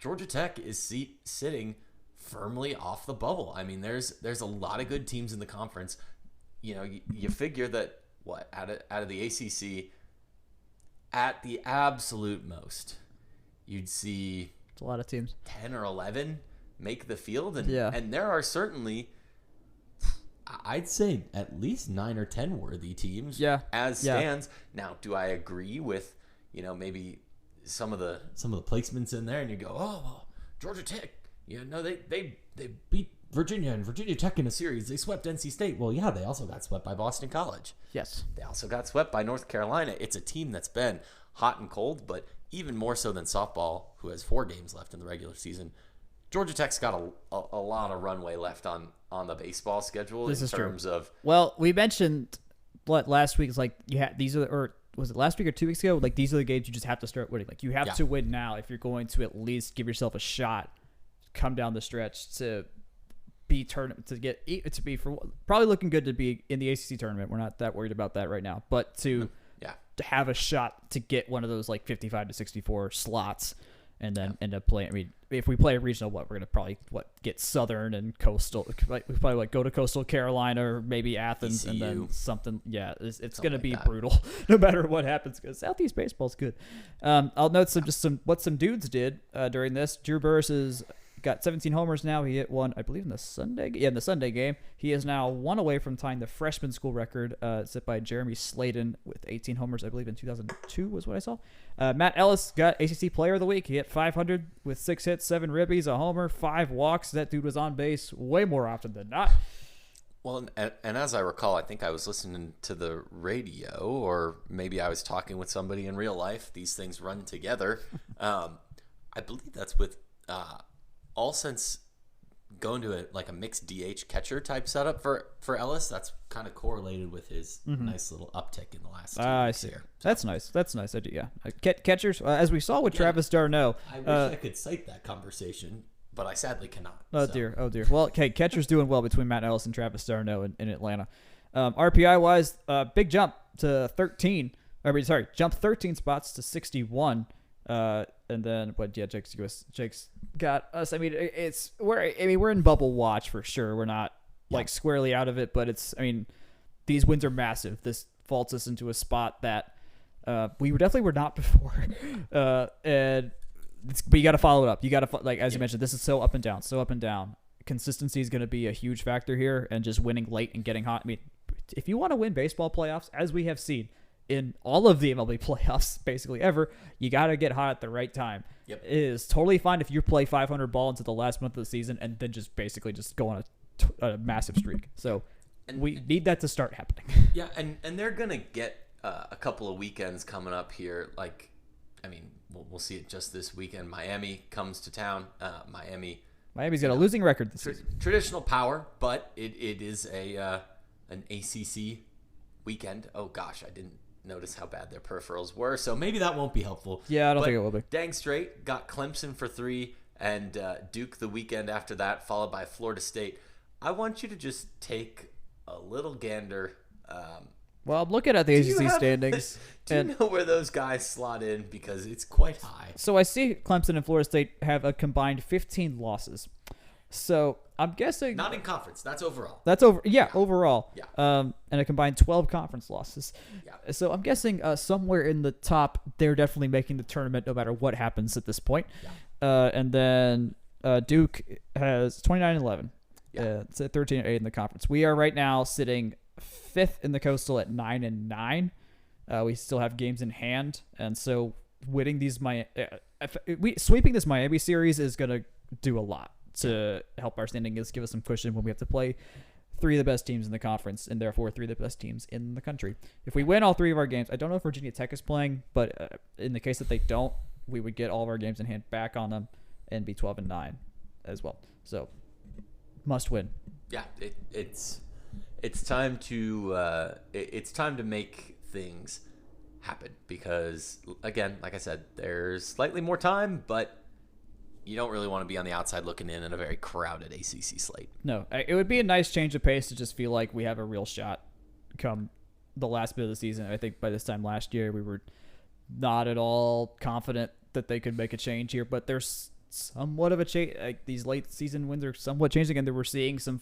B: Georgia Tech is sitting firmly off the bubble. I mean, there's a lot of good teams in the conference. You figure that out of the ACC, at the absolute most, you'd see
A: it's a lot of teams,
B: 10 or 11 make the field,
A: Yeah.
B: and there are certainly, I'd say, at least 9 or 10 worthy teams.
A: Yeah.
B: As stands. Now, do I agree with maybe some of the placements in there, and you go, oh, well, Georgia Tech, they beat Virginia and Virginia Tech in a series. They swept NC State. Well, yeah, they also got swept by Boston College.
A: Yes.
B: They also got swept by North Carolina. It's a team that's been hot and cold, but even more so than softball, who has 4 games left in the regular season. Georgia Tech's got a lot of runway left on the baseball schedule in terms of.
A: Well, we mentioned last week. It's like you had these are, or was it last week or 2 weeks ago? Like these are the games you just have to start winning. Like you have to win now if you're going to at least give yourself a shot. Come down the stretch to be probably looking good to be in the ACC tournament. We're not that worried about that right now, but to have a shot to get one of those like 55 to 64 slots. And then end up playing. I mean, if we play a regional, we're gonna probably get Southern and Coastal. We probably go to Coastal Carolina or maybe Athens,
B: ECU.
A: and then something. Yeah, it's gonna be
B: that.
A: brutal no matter what happens because Southeast baseball's good. I'll note what some dudes did during this. Drew Burris has got 17 homers now. He hit one, I believe, in the Sunday. Yeah, in the Sunday game. He is now 1 away from tying the freshman school record set by Jeremy Sladen with 18 homers, I believe, in 2002 was what I saw. Matt Ellis got ACC Player of the Week. He hit 500 with 6 hits, 7 ribbies, a homer, 5 walks. That dude was on base way more often than not.
B: Well, and as I recall, I think I was listening to the radio, or maybe I was talking with somebody in real life. These things run together. I believe that's with Alsense going to a mixed DH catcher type setup for Ellis. That's kind of correlated with his nice little uptick in the last 2
A: I
B: weeks
A: see.
B: here.
A: That's nice. That's nice. I do, yeah. Catchers, as we saw with Travis d'Arnaud.
B: I wish I could cite that conversation, but I sadly cannot.
A: Oh, dear. Well, okay, catcher's doing well between Matt Ellis and Travis d'Arnaud in Atlanta. RPI-wise, big jump to 13. Jump 13 spots to 61. And then Jake's got us. I mean, we're in bubble watch for sure. We're not squarely out of it, but these wins are massive. This vaults us into a spot that we definitely were not before. But you got to follow it up. You got to as you mentioned, this is so up and down. Consistency is going to be a huge factor here, and just winning late and getting hot. I mean, if you want to win baseball playoffs, as we have seen in all of the MLB playoffs basically ever, you got to get hot at the right time.
B: Yep.
A: It is totally fine if you play 500 ball into the last month of the season and then just basically just go on a massive streak. So we need that to start happening.
B: Yeah, and they're going to get a couple of weekends coming up here. We'll see it just this weekend. Miami comes to town.
A: Miami's got a losing record this season.
B: Traditional power, but it is an ACC weekend. Oh gosh, I didn't notice how bad their peripherals were, so maybe that won't be helpful.
A: Yeah, I don't think it will be.
B: Dang straight, got Clemson for 3 and Duke the weekend after that, followed by Florida State. I want you to just take a little gander.
A: Well, I'm looking at the ACC standings.
B: Do you know where those guys slot in? Because it's quite high.
A: So I see Clemson and Florida State have a combined 15 losses. So I'm guessing
B: not in conference. That's overall.
A: Overall.
B: Yeah.
A: And a combined 12 conference losses.
B: Yeah.
A: So I'm guessing somewhere in the top, they're definitely making the tournament no matter what happens at this point.
B: Yeah.
A: And then Duke has 29-11.
B: Yeah.
A: It's at 13-8 in the conference. We are right now sitting 5th in the Coastal at 9-9. We still have games in hand, and so winning these sweeping this Miami series is gonna do a lot to help our standing. Is give us some cushion when we have to play 3 of the best teams in the conference, and therefore 3 of the best teams in the country. If we win all 3 of our games, I don't know if Virginia Tech is playing, but in the case that they don't, we would get all of our games in hand back on them and be 12-9 as well. So must win.
B: Yeah, it's time to make things happen, because again, like I said, there's slightly more time, but you don't really want to be on the outside looking in a very crowded ACC slate.
A: No, it would be a nice change of pace to just feel like we have a real shot come the last bit of the season. I think by this time last year, we were not at all confident that they could make a change here, but there's somewhat of a change. Like these late season wins are somewhat changing, and we're seeing some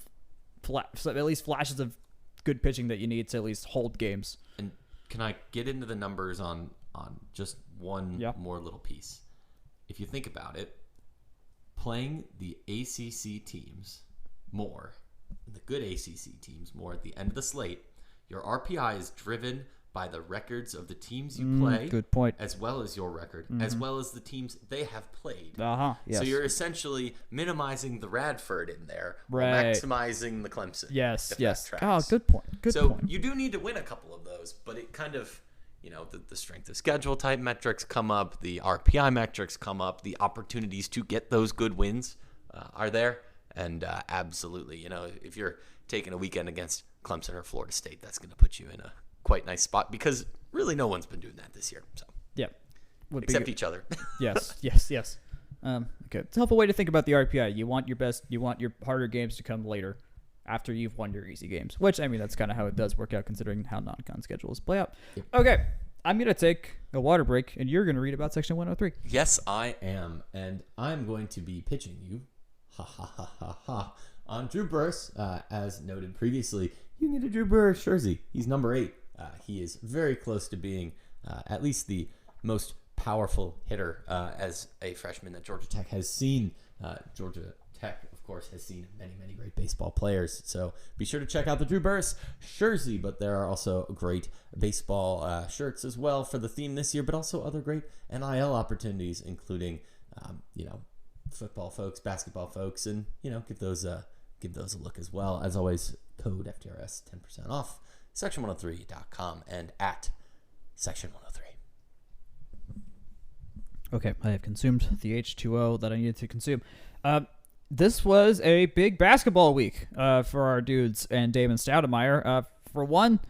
A: at least flashes of good pitching that you need to at least hold games.
B: And can I get into the numbers on just one more little piece? If you think about it, playing the ACC teams more, the good ACC teams more at the end of the slate, your RPI is driven by the records of the teams you play.
A: Good point.
B: As well as your record, as well as the teams they have played.
A: Yes.
B: So you're essentially minimizing the Radford in there, while
A: Right.
B: maximizing the Clemson.
A: Yes.
B: if
A: Yes.
B: that
A: Oh,
B: tracks.
A: good point. Good
B: So
A: point.
B: you do need to win a couple of those, but it kind of, the strength of schedule type metrics come up, the RPI metrics come up, the opportunities to get those good wins are there. And absolutely, if you're taking a weekend against Clemson or Florida State, that's going to put you in a quite nice spot because really no one's been doing that this year. So
A: Yeah.
B: except each other.
A: Yes. Okay. It's a helpful way to think about the RPI. You want your harder games to come later after you've won your easy games, which, that's kind of how it does work out considering how non-con schedules play out. Yep. Okay. I'm going to take a water break and you're going to read about section 103.
B: Yes, I am. And I'm going to be pitching you on Drew Burress. As noted previously, you can get a Drew Burress jersey. He's number 8. He is very close to being at least the most powerful hitter as a freshman that Georgia Tech has seen. Georgia Tech, of course, has seen many, many great baseball players. So be sure to check out the Drew Burress jersey. But there are also great baseball shirts as well for the theme this year, but also other great NIL opportunities, including, football folks, basketball folks, and, give those a look as well. As always, code FTRS 10% off, section103.com and at section 103.
A: Okay, I have consumed the H2O that I needed to consume. This was a big basketball week for our dudes and Damon Stoudemire. For one,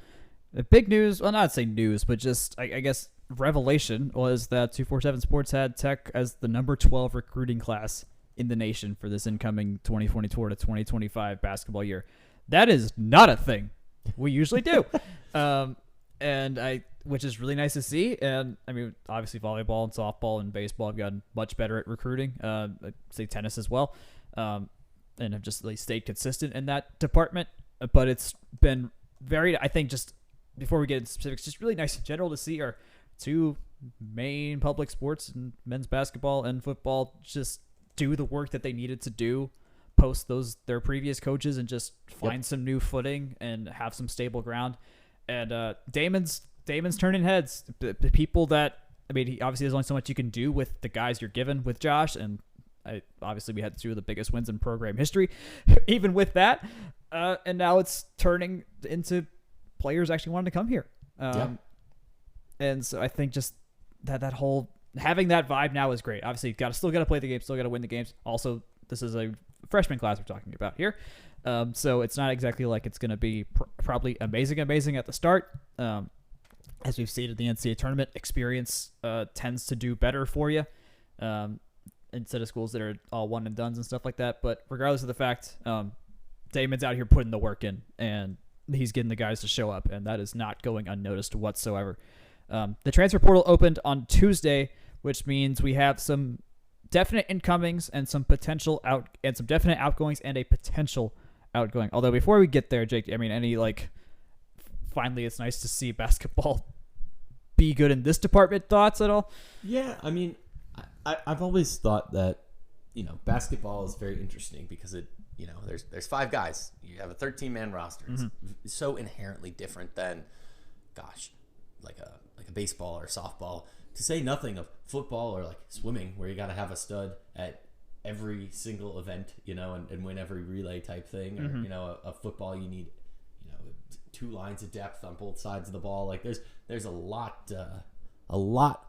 A: the big news, well, not say news, but just, I guess, revelation was that 247 Sports had Tech as the number 12 recruiting class in the nation for this incoming 2024 to 2025 basketball year. That is not a thing we usually do. Which is really nice to see. And obviously volleyball and softball and baseball have gotten much better at recruiting. I'd say tennis as well. And have just stayed consistent in that department. But it's been very, I think, just before we get into specifics, just really nice in general to see our two main public sports, and men's basketball and football, just do the work that they needed to do post their previous coaches and just find some new footing and have some stable ground. And Damon's turning heads. The people that, he obviously there's only so much you can do with the guys you're given with Josh, and obviously we had 2 of the biggest wins in program history, even with that. And now it's turning into players actually wanting to come here. And so I think just that whole having that vibe now is great. Obviously, still got to play the game, still got to win the games. Also, this is a freshman class we're talking about here. So it's not exactly like it's going to be probably amazing at the start. As we've seen in the NCAA tournament, experience tends to do better for you instead of schools that are all one and dones and stuff like that. But regardless of the fact, Damon's out here putting the work in, and he's getting the guys to show up, and that is not going unnoticed whatsoever. The transfer portal opened on Tuesday, which means we have some definite incomings and some potential some definite outgoings and a potential outgoing. Although before we get there, Jake, finally it's nice to see basketball be good in this department. Thoughts at all?
B: Yeah, I've always thought that, basketball is very interesting because there's 5 guys. You have a 13-man roster. It's so inherently different than, like a baseball or softball, to say nothing of football or like swimming, where you got to have a stud at every single event, and win every relay type thing. Or, a football, you need, 2 lines of depth on both sides of the ball. Like there's a lot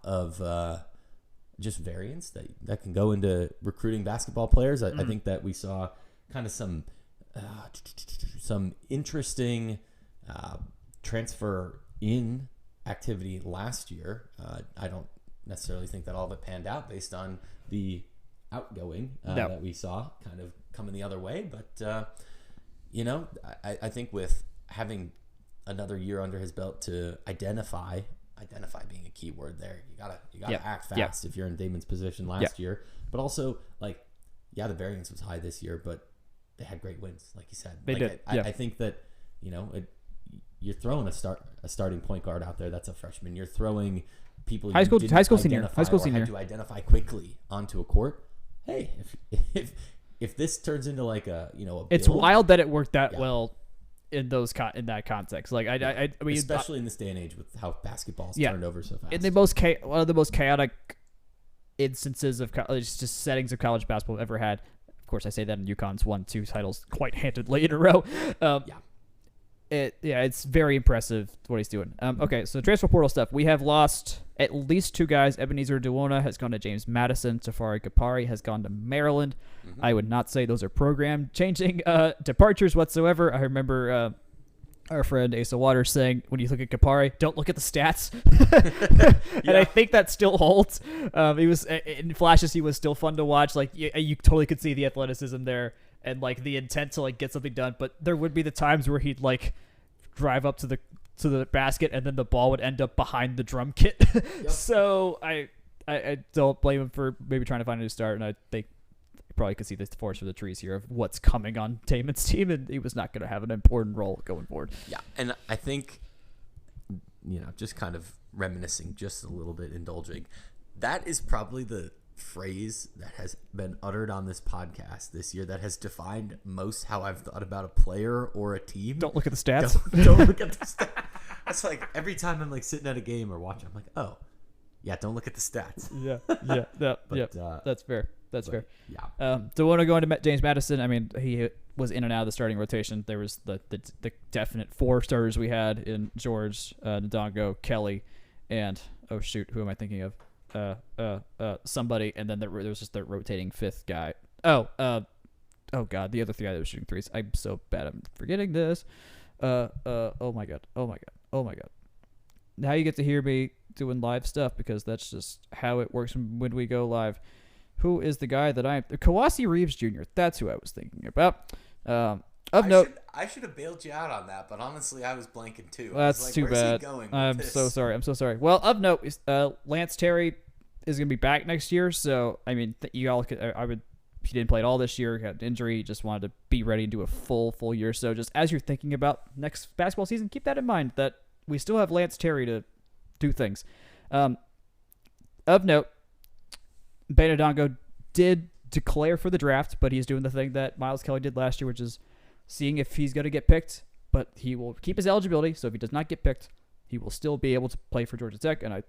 B: of just variance that can go into recruiting basketball players. I think that we saw kind of some interesting transfer in activity last year. I don't necessarily think that all of it panned out based on the outgoing that we saw kind of coming the other way. But, I think with having another year under his belt to identify being a key word there, you gotta act fast if you're in Damon's position last year. But also, the variance was high this year, but they had great wins, like you said.
A: They did.
B: I think that, you're throwing a starting point guard out there that's a freshman. You're throwing people
A: high school senior
B: had to identify quickly onto a court.
C: hey, if this turns into like a
A: It's
C: build,
A: wild that it worked that well in that context. Like I mean,
C: especially in this day and age with how basketball's turned over so fast.
A: In the one of the most chaotic instances of just settings of college basketball we've ever had. Of course, I say that, and UConn's won 2 titles quite handedly in a row. It's very impressive what he's doing. Okay, so transfer portal stuff. We have lost at least 2 guys. Ebenezer Duona has gone to James Madison. Tafari Kapari has gone to Maryland. Mm-hmm. I would not say those are program changing departures whatsoever. I remember our friend Asa Waters saying, when you look at Kapari, don't look at the stats. And I think that still holds. He was in flashes. He was still fun to watch. Like you totally could see the athleticism there. And like the intent to like get something done, but there would be the times where he'd like drive up to the basket and then the ball would end up behind the drum kit. So I don't blame him for maybe trying to find a new start, and I think you probably could see the forest for the trees here of what's coming on Taman's team, and he was not going to have an important role going forward.
B: Yeah, and I think just kind of reminiscing just a little bit, indulging. That is probably the phrase that has been uttered on this podcast this year that has defined most how I've thought about a player or a team.
A: Don't look at the stats.
B: Don't look at the stats. That's like every time I'm like sitting at a game or watching, I'm like, oh, yeah, don't look at the stats.
A: That's fair. That's fair.
B: Yeah.
A: Duona going to James Madison. I mean, he was in and out of the starting rotation. There was the definite 4 starters we had in George, Ndongo, Kelly, and who am I thinking of? Somebody, and then there was just the rotating 5th guy. Oh God, the other 3 guys that was shooting threes. I'm so bad. I'm forgetting this. Oh my God. Now you get to hear me doing live stuff because that's just how it works when we go live. Who is the guy that Kawasi Reeves Jr.? That's who I was thinking about.
B: I should have bailed you out on that, but honestly, I was blanking too.
A: That's too bad. I'm so sorry. Well, of note, Lance Terry is going to be back next year. So, I mean, you all could. He didn't play at all this year. He had an injury. He just wanted to be ready and do a full year. So, just as you're thinking about next basketball season, keep that in mind that we still have Lance Terry to do things. Of note, Benedongo did declare for the draft, but he's doing the thing that Miles Kelly did last year, which is seeing if he's going to get picked, but he will keep his eligibility. So if he does not get picked, he will still be able to play for Georgia Tech. And I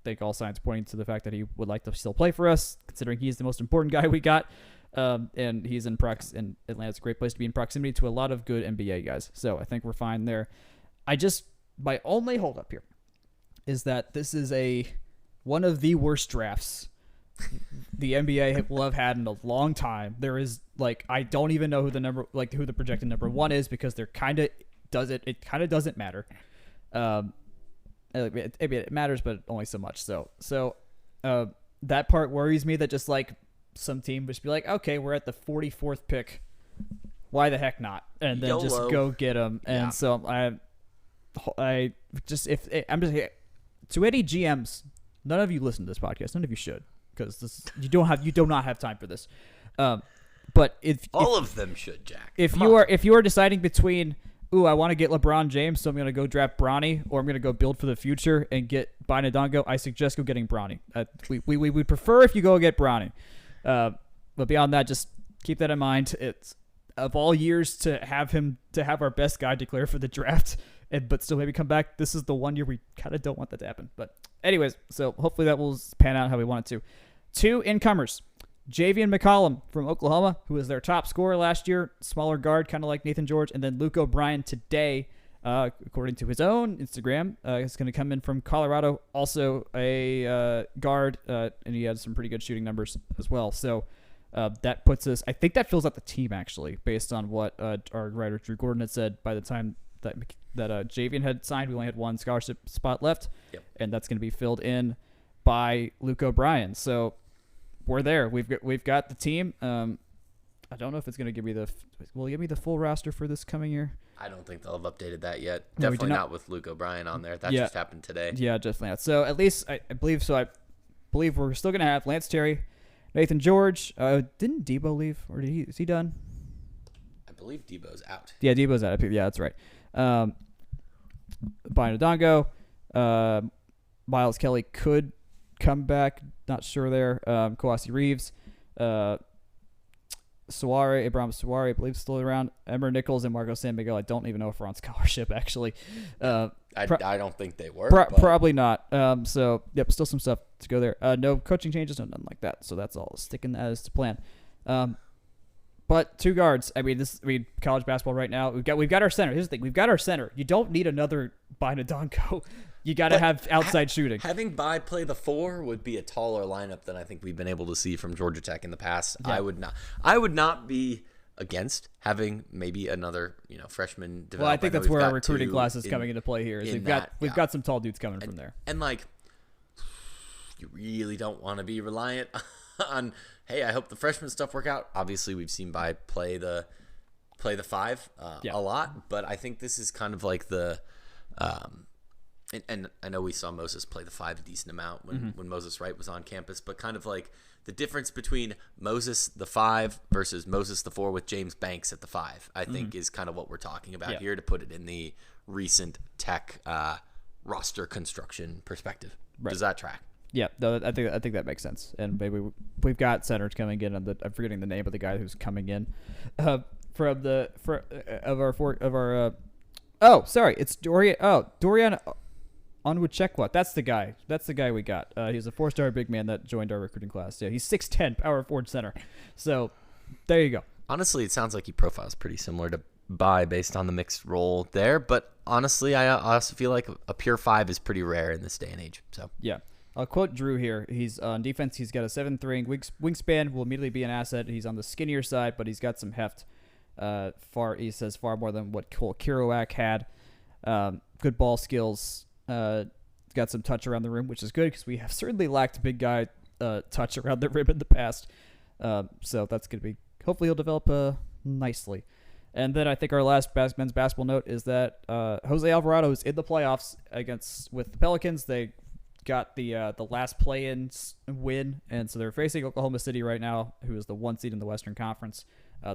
A: think all signs pointing to the fact that he would like to still play for us, considering he's the most important guy we got. And he's in and Atlanta's a great place to be in proximity to a lot of good NBA guys. So I think we're fine there. My only holdup here is that this is one of the worst drafts the NBA will have had in a long time. There is I don't even know who the projected number 1 is because it kind of doesn't matter. It matters, but only so much. So that part worries me that just some team would just be like, okay, we're at the 44th pick. Why the heck not? And then just go get them. And so I'm just to any GMs, none of you listen to this podcast. None of you should. Because you do not have time for this, but if
B: all of them should, Jack.
A: If you are deciding between, I want to get LeBron James, so I'm going to go draft Bronny, or I'm going to go build for the future and get Benedongo, I suggest go getting Bronny. We would prefer if you go get Bronny, but beyond that, just keep that in mind. It's of all years to have our best guy declare for the draft, but still maybe come back. This is the one year we kind of don't want that to happen, but. Anyways, so hopefully that will pan out how we want it to. 2 incomers. Javian McCollum from Oklahoma, who was their top scorer last year, smaller guard, kind of like Nathan George. And then Luke O'Brien today, according to his own Instagram, is going to come in from Colorado, also a guard, and he had some pretty good shooting numbers as well. So that puts us, I think that fills out the team, actually, based on what our writer Drew Gordon had said by the time that Javian had signed. We only had 1 scholarship spot left, and that's going to be filled in by Luke O'Brien. So we're there. We've got the team. I don't know if it's going to give me will it give me the full roster for this coming year?
B: I don't think they'll have updated that yet.
A: No,
B: Definitely not with Luke O'Brien on there. That just happened today.
A: Yeah, definitely not. So at least I believe so. I believe we're still going to have Lance Terry, Nathan George. Didn't Debo leave, or is he done?
B: I believe Debo's out.
A: Yeah, Debo's out. Yeah, that's right. Benedongo, Miles Kelly could come back. Not sure there. Kawasi Reeves, Abraham Suare, I believe, still around. Emmer Nichols and Marco San Miguel. I don't even know if we're on scholarship, actually.
B: I don't think they were.
A: Probably not. So, yep, still some stuff to go there. No coaching changes, no nothing like that. So that's all sticking as to plan. But 2 guards. College basketball right now. We've got our center. Here's the thing. We've got our center. You don't need another Bynadonko. You got to have outside shooting.
B: Having Bai play the 4 would be a taller lineup than I think we've been able to see from Georgia Tech in the past. Yeah. I would not be against having maybe another freshman develop.
A: Well, I think that's where our recruiting class is coming into play here. Is we've got some tall dudes coming from there.
B: And you really don't want to be reliant on, hey, I hope the freshman stuff work out. Obviously, we've seen Bai play the 5 a lot, but I think this is kind of like the and I know we saw Moses play the 5 a decent amount when Moses Wright was on campus, but kind of like the difference between Moses the 5 versus Moses the 4 with James Banks at the 5, I think is kind of what we're talking about here, to put it in the recent Tech roster construction perspective. Right. Does that track?
A: Yeah, no, I think that makes sense. And maybe we've got centers coming in. I'm forgetting the name of the guy who's coming in it's Dorian Onwuchekwa. That's the guy. That's the guy we got. He's a 4-star big man that joined our recruiting class. Yeah, he's 6'10", power forward center. So there you go.
B: Honestly, it sounds like he profiles pretty similar to Bai based on the mixed role there. But honestly, I also feel like a pure 5 is pretty rare in this day and age. So
A: yeah. I'll quote Drew here. He's on defense. He's got a 7'3" wingspan. Will immediately be an asset. He's on the skinnier side, but he's got some heft. He says far more than what Cole Kiroak had. Good ball skills. Got some touch around the rim, which is good because we have certainly lacked big guy touch around the rim in the past. So that's going to be, hopefully he'll develop nicely. And then I think our last men's basketball note is that Jose Alvarado is in the playoffs with the Pelicans. They got the last play-in win, and so they're facing Oklahoma City right now, who is the 1 seed in the Western Conference.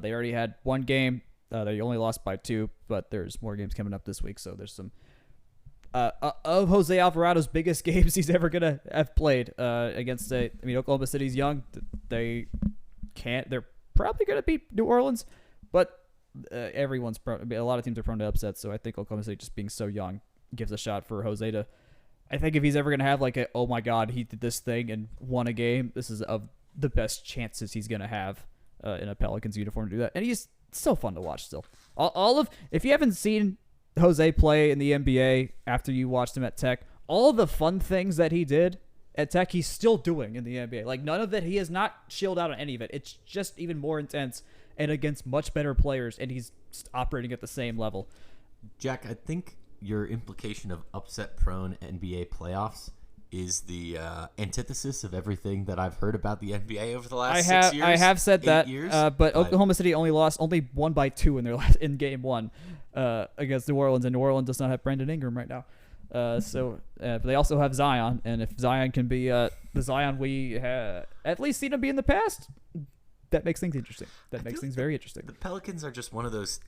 A: They already had 1 game. They only lost by 2, but there's more games coming up this week, so there's some of Jose Alvarado's biggest games he's ever gonna have played against Oklahoma City's young. They're probably gonna beat New Orleans, but a lot of teams are prone to upsets, so I think Oklahoma City, just being so young, gives a shot for Jose to. I think if he's ever going to have oh my God, he did this thing and won a game, this is of the best chances he's going to have in a Pelicans uniform to do that. And he's so fun to watch still. If you haven't seen Jose play in the NBA after you watched him at Tech, all the fun things that he did at Tech, he's still doing in the NBA. None of it, he has not chilled out on any of it. It's just even more intense and against much better players, and he's operating at the same level.
C: Jack, I think your implication of upset-prone NBA playoffs is the antithesis of everything that I've heard about the NBA over the last 6 years.
A: I have said that,
C: years,
A: but Oklahoma City only won by 2 in game 1 against New Orleans, and New Orleans does not have Brandon Ingram right now. But they also have Zion, and if Zion can be the Zion we have at least seen him be in the past, that makes things interesting. That makes things very interesting.
B: The Pelicans are just one of those,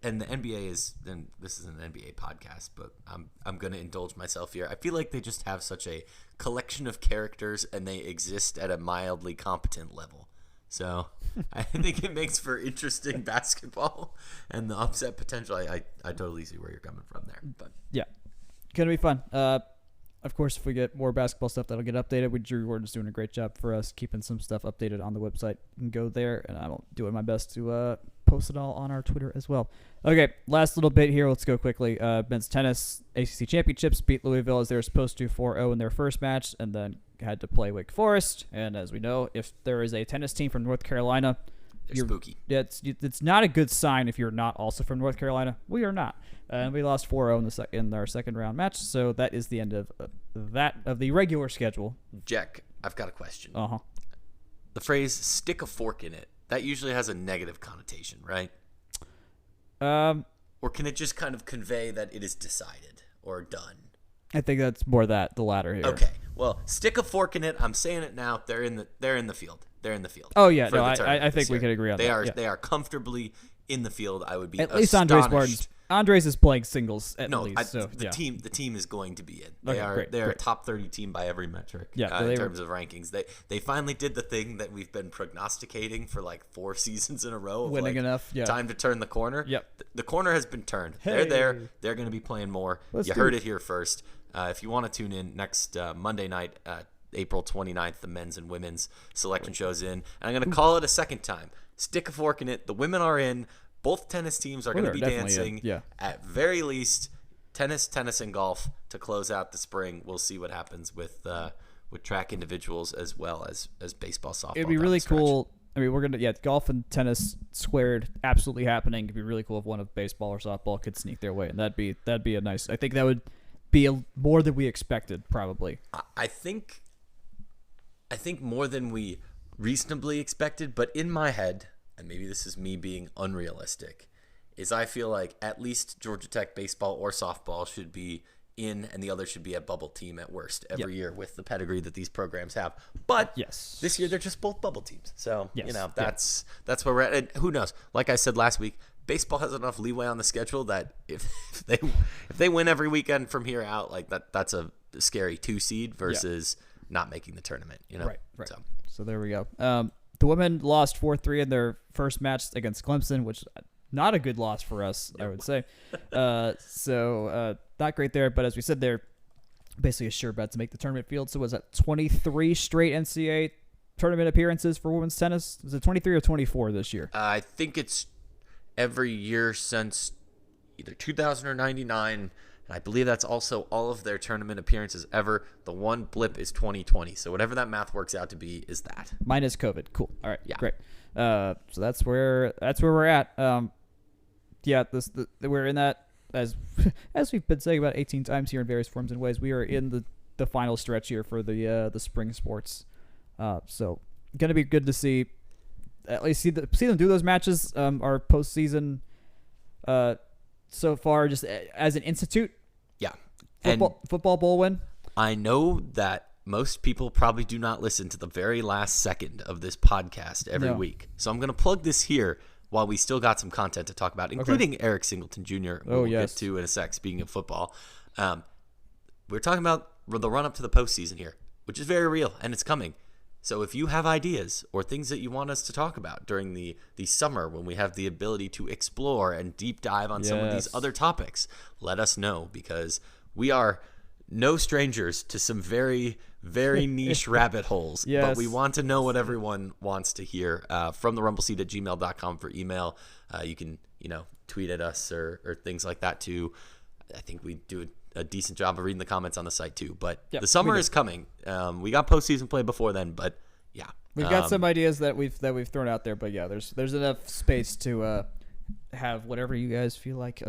B: and the NBA is, and this is an NBA podcast, but I'm going to indulge myself here. I feel like they just have such a collection of characters, and they exist at a mildly competent level. So I think it makes for interesting basketball, and the upset potential. I totally see where you're coming from there. But
A: yeah, gonna be fun. Of course, if we get more basketball stuff, that'll get updated. Drew Gordon's doing a great job for us, keeping some stuff updated on the website. You can go there, and I'm doing my best to post it all on our Twitter as well. Okay, last little bit here. Let's go quickly. Men's tennis ACC championships beat Louisville as they were supposed to 4-0 in their first match, and then had to play Wake Forest. And as we know, if there is a tennis team from North Carolina,
B: they're spooky.
A: It's not a good sign if you're not also from North Carolina. We are not. And we lost 4-0 in our second round match, so that is the end of the regular schedule.
B: Jack, I've got a question.
A: Uh-huh.
B: The phrase "stick a fork in it," that usually has a negative connotation, right? Or can it just kind of convey that it is decided or done?
A: I think that's more the latter here.
B: Okay. Well, stick a fork in it. I'm saying it now. They're in the field. They're in the field.
A: Oh yeah, no, I think we can agree on
B: that.
A: Yeah.
B: They are comfortably in the field. I would be
A: at least Andres Barton's Andres is playing singles at
B: No,
A: least. So
B: the
A: yeah.
B: team is going to be in.
A: Okay,
B: They're a
A: great.
B: top 30 team by every metric.
A: Yeah,
B: in terms of rankings. They finally did the thing that we've been prognosticating for like 4 seasons in a row. Of
A: Winning
B: like,
A: enough, yeah.
B: Time to turn the corner.
A: Yep.
B: The corner has been turned.
A: Hey.
B: They're there. They're going to be playing more.
A: Let's
B: You
A: do
B: heard
A: it.
B: it here first. If you want to tune in next Monday night, April 29th, the men's and women's selection show's in. And I'm going to call it a second time. Stick a fork in it. The women are in. Both tennis teams are going to be
A: definitely
B: dancing.
A: in, yeah.
B: At very least, tennis, and golf to close out the spring. We'll see what happens with track individuals as well as baseball, softball.
A: It'd be
B: down
A: really
B: the stretch.
A: cool. I mean, we're gonna golf and tennis squared absolutely happening. It'd be really cool if one of baseball or softball could sneak their way, and that'd be a nice. I think that would be more than we expected, probably.
B: I think more than we reasonably expected, but in my head, and maybe this is me being unrealistic, is I feel like at least Georgia Tech baseball or softball should be in, and the other should be a bubble team at worst every year with the pedigree that these programs have. But this year they're just both bubble teams, so that's where we're at. And who knows? Like I said last week, baseball has enough leeway on the schedule that if they win every weekend from here out, like that's a scary 2 seed versus not making the tournament.
A: Right. So there we go. The women lost 4-3 in their first match against Clemson, which is not a good loss for us, I would say. So not great there, but as we said, they're basically a sure bet to make the tournament field. So was that 23 straight NCAA tournament appearances for women's tennis? Was it 23 or 24 this year?
B: I think it's every year since either 2000 or 99. And I believe that's also all of their tournament appearances ever. The one blip is 2020. So whatever that math works out to be is that.
A: Minus COVID. Cool. All right.
B: Yeah.
A: Great. So that's where we're at. We're in that as we've been saying about 18 times here in various forms and ways. We are in the final stretch here for the spring sports. So gonna be good to see at least see them do those matches. Our postseason so far just as an institute.
B: Yeah.
A: Football bowl win.
B: I know that most people probably do not listen to the very last second of this podcast every week. So I'm going to plug this here while we still got some content to talk about, including Eric Singleton Jr., who we'll get to in a sec, speaking of football. We're talking about the run-up to the postseason here, which is very real, and it's coming. So if you have ideas or things that you want us to talk about during the summer when we have the ability to explore and deep dive on some of these other topics, let us know, because we are no strangers to some very, very niche rabbit holes.
A: Yes.
B: But we want to know what everyone wants to hear. From the rumbleseat@gmail.com for email. You can, tweet at us or things like that too. I think we do a decent job of reading the comments on the site too. But the summer is coming. We got postseason play before then, but yeah.
A: We've got some ideas that we've thrown out there, but yeah, there's enough space to have whatever you guys feel like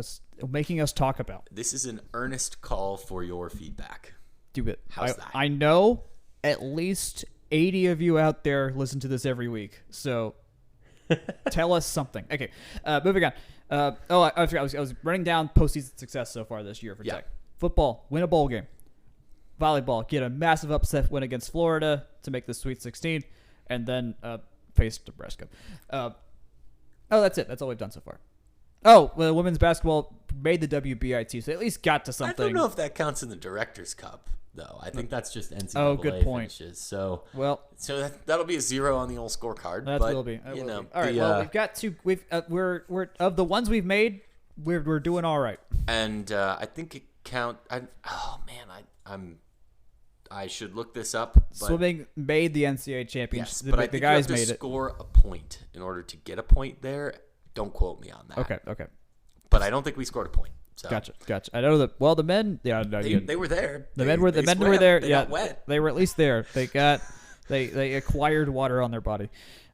A: making us talk about.
B: This is an earnest call for your feedback.
A: Do it.
B: How's that?
A: I know at least 80 of you out there listen to this every week, so tell us something. Okay, moving on. I forgot. I was running down postseason success so far this year for Tech. Football, win a bowl game. Volleyball, get a massive upset win against Florida to make the Sweet 16, and then face Nebraska. That's it. That's all we've done so far. Oh, well, women's basketball made the WBIT, so at least got to something.
B: I don't know if that counts in the Directors' Cup, though. I think that's just NCAA
A: Oh, good point.
B: finishes. So that'll be a 0 on the old scorecard.
A: That will be. All right. We've got two. We're of the ones we've made. We're doing all right.
B: And I think it count. I should look this up. But
A: Swimming made the NCAA championship.
B: Yes, but I think
A: the guys
B: you have to
A: made
B: score a point in order to get a point there. Don't quote me on that.
A: Okay.
B: But I don't think we scored a point. So.
A: Gotcha. I know that. Well, the men,
B: they were there.
A: The men were there.
B: They got wet.
A: They were at least there. They acquired water on their body.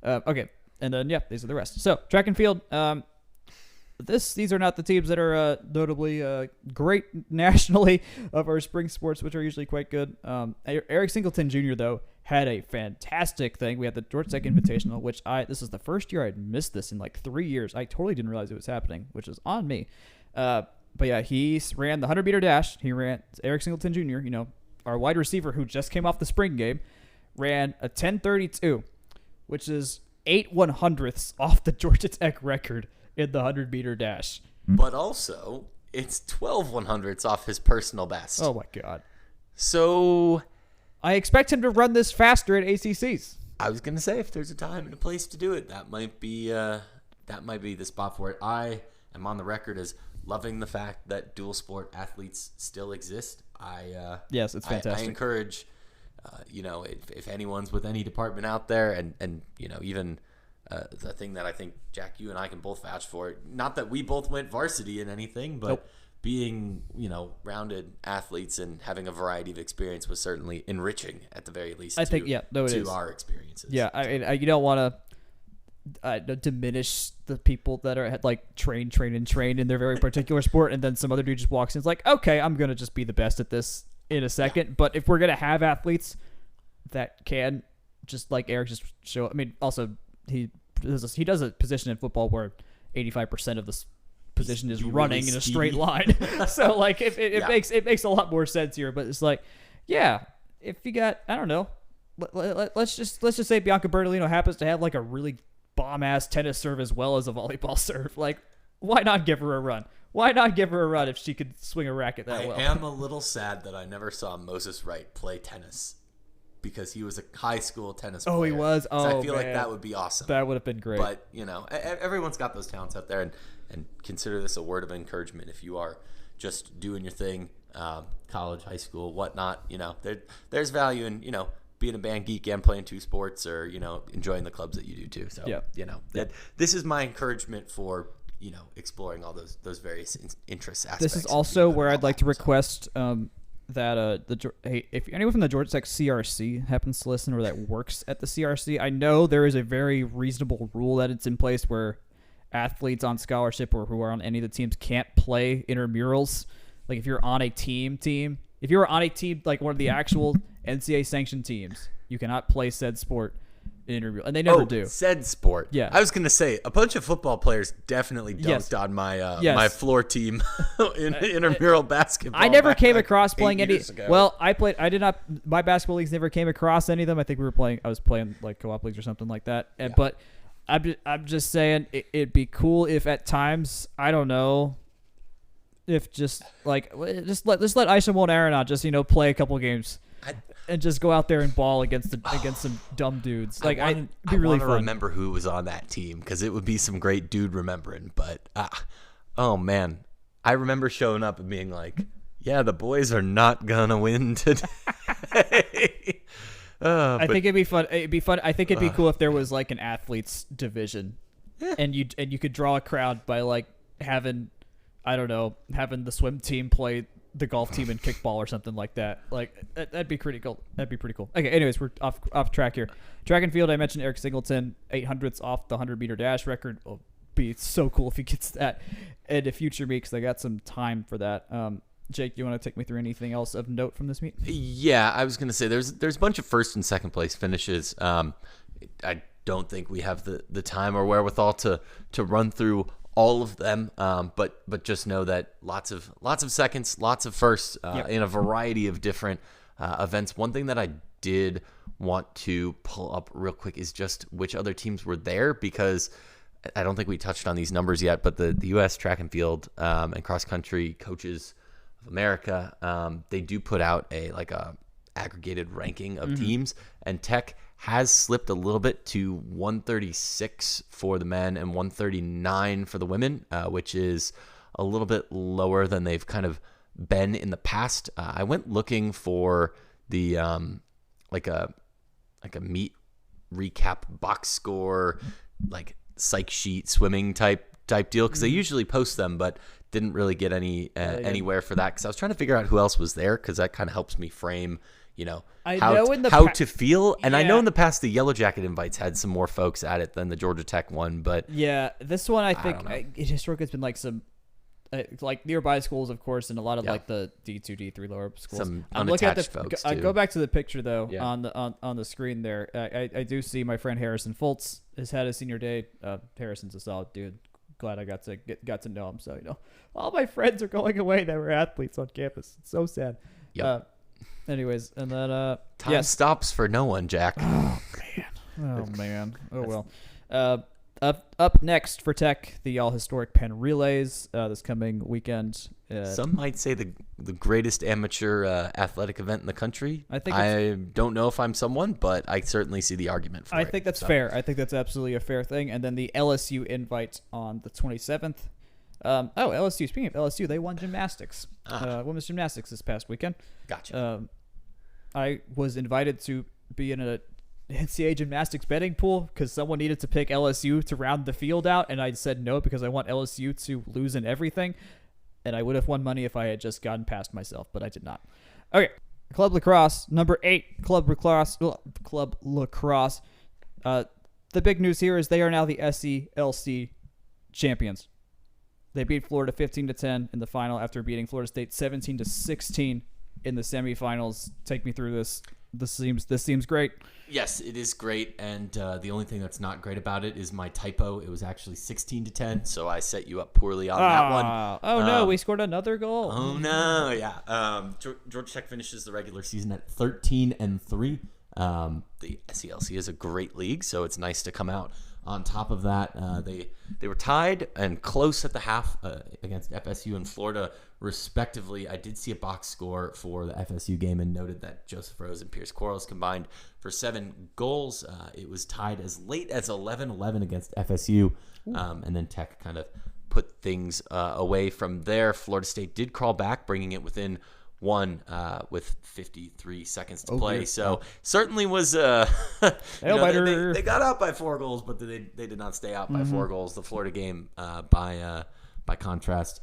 A: Okay, and then these are the rest. So track and field. These are not the teams that are notably great nationally of our spring sports, which are usually quite good. Eric Singleton Jr. though had a fantastic thing. We had the Georgia Tech Invitational, which this is the first year I'd missed this in like 3 years. I totally didn't realize it was happening, which is on me. But yeah, he ran the 100-meter dash. He ran Eric Singleton Jr., our wide receiver who just came off the spring game, ran a 10:32, which is 8/100ths off the Georgia Tech record in the 100-meter dash.
B: but also it's 12 100ths off his personal best.
A: Oh my God.
B: So
A: I expect him to run this faster at ACCs.
B: I was gonna say, if there's a time and a place to do it, that might be the spot for it. I am on the record as loving the fact that dual sport athletes still exist.
A: Yes, it's fantastic.
B: I encourage, if anyone's with any department out there, and even the thing that I think, Jack, you and I can both vouch for, not that we both went varsity in anything, but being, rounded athletes and having a variety of experience was certainly enriching at the very least.
A: It is.
B: Our experiences.
A: Yeah, you don't want to diminish the people that are like train in their very particular sport, and then some other dude just walks in and is like, okay, I'm gonna just be the best at this in a second. Yeah. But if we're gonna have athletes that can just like Eric just show up, I mean, also he does a position in football where 85% of the position is running in a straight line. So like it makes a lot more sense here. But it's like, yeah, if you got, I don't know, let's just say Bianca Bertolino happens to have like a really bomb ass tennis serve as well as a volleyball serve. Like, why not give her a run? Why not give her a run if she could swing a racket that well?
B: I am a little sad that I never saw Moses Wright play tennis, because he was a high school tennis player.
A: Oh, he was? Oh,
B: I feel like that would be awesome.
A: That would have been great.
B: But, everyone's got those talents out there, and consider this a word of encouragement if you are just doing your thing, college, high school, whatnot. There's value in, being a band geek and playing two sports, or, enjoying the clubs that you do too. So, this is my encouragement for, exploring all those various interest aspects.
A: This is also where I'd like to request that if anyone from the Georgia Tech CRC happens to listen or that works at the CRC, I know there is a very reasonable rule that it's in place where athletes on scholarship or who are on any of the teams can't play intramurals. Like if you're on a team, if you're on a team like one of the actual NCAA sanctioned teams, you cannot play said sport in intramural, and they never do.
B: Said sport.
A: Yeah,
B: I was gonna say a bunch of football players definitely dunked on my my floor team in intramural basketball.
A: I never came across playing any.
B: Ago.
A: Well, I did not. My basketball leagues never came across any of them. I think I was playing like co-op leagues or something like that. Yeah. But I'm just saying it'd be cool if at times, I don't know, if just let Aisha Moon-Aronoff just play a couple games and just go out there and ball against some dumb dudes. Like it'd be really fun.
B: I remember who was on that team, because it would be some great dude remembering. But oh man, I remember showing up and being like, yeah, the boys are not gonna win today.
A: I think it'd be fun. I think it'd be cool if there was like an athletes division, and you could draw a crowd by like having the swim team play the golf team in kickball or something like that. Like that'd be pretty cool. Okay, anyways, we're off track here. Track and field, I mentioned Eric Singleton, 800ths off the 100-meter dash record. It'll be so cool if he gets that in a future meet, because I got some time for that. Jake, do you want to take me through anything else of note from this meet?
B: Yeah, I was going to say there's a bunch of first and second place finishes. I don't think we have the time or wherewithal to run through all of them, but just know that lots of seconds, lots of firsts in a variety of different events. One thing that I did want to pull up real quick is just which other teams were there, because I don't think we touched on these numbers yet, but the U.S. track and field and cross country coaches of America, they do put out a aggregated ranking of teams, and Tech has slipped a little bit to 136 for the men and 139 for the women, which is a little bit lower than they've kind of been in the past. I went looking for the like a meet recap box score, like psych sheet swimming type deal, because they usually post them, but didn't really get anywhere for that, because I was trying to figure out who else was there, because that kind of helps me frame how to feel. And I know in the past the Yellow Jacket invites had some more folks at it than the Georgia Tech one, but
A: yeah, this one I think historically it's been like some like nearby schools, of course, and a lot of like the D2, D3 lower schools.
B: Some unattached folks too.
A: I go back to the picture though on the screen there. I do see my friend Harrison Fultz has had a senior day. Harrison's a solid dude. Glad I got to know him. So all my friends are going away that were athletes on campus. It's so sad.
B: Yep.
A: Anyways, and then
B: time stops for no one, Jack.
A: Oh man. Oh well. Up next for Tech, the all-historic Penn Relays this coming weekend.
B: Some might say the greatest amateur athletic event in the country. I don't know if I'm someone, but I certainly see the argument for it.
A: I think that's fair. I think that's absolutely a fair thing. And then the LSU invite on the 27th. LSU. Speaking of LSU, they won gymnastics. Women's gymnastics this past weekend.
B: Gotcha.
A: I was invited to be in a NCAA gymnastics betting pool because someone needed to pick LSU to round the field out, and I said no because I want LSU to lose in everything. And I would have won money if I had just gotten past myself, but I did not. Okay, Club Lacrosse, number 8, Club Lacrosse. The big news here is they are now the SELC champions. They beat Florida 15-10 in the final after beating Florida State 17-16 in the semifinals. Take me through this. This seems great.
C: Yes, it is great, and the only thing that's not great about it is my typo. It was actually 16-10,
B: so I set you up poorly on that one.
A: Oh no, we scored another goal.
C: Oh no, yeah. Georgia Tech finishes the regular season at 13-3.
B: The SELC is a great league, so it's nice to come out
C: on top of that. They were tied and close at the half against FSU and Florida, respectively. I did see a box score for the FSU game and noted that Joseph Rose and Pierce Quarles combined for 7 goals. It was tied as late as 11-11 against FSU, and then Tech kind of put things away from there. Florida State did crawl back, bringing it within 1 with 53 seconds to play. So certainly was they got out by 4 goals, but they did not stay out by 4 goals. The Florida game, by contrast,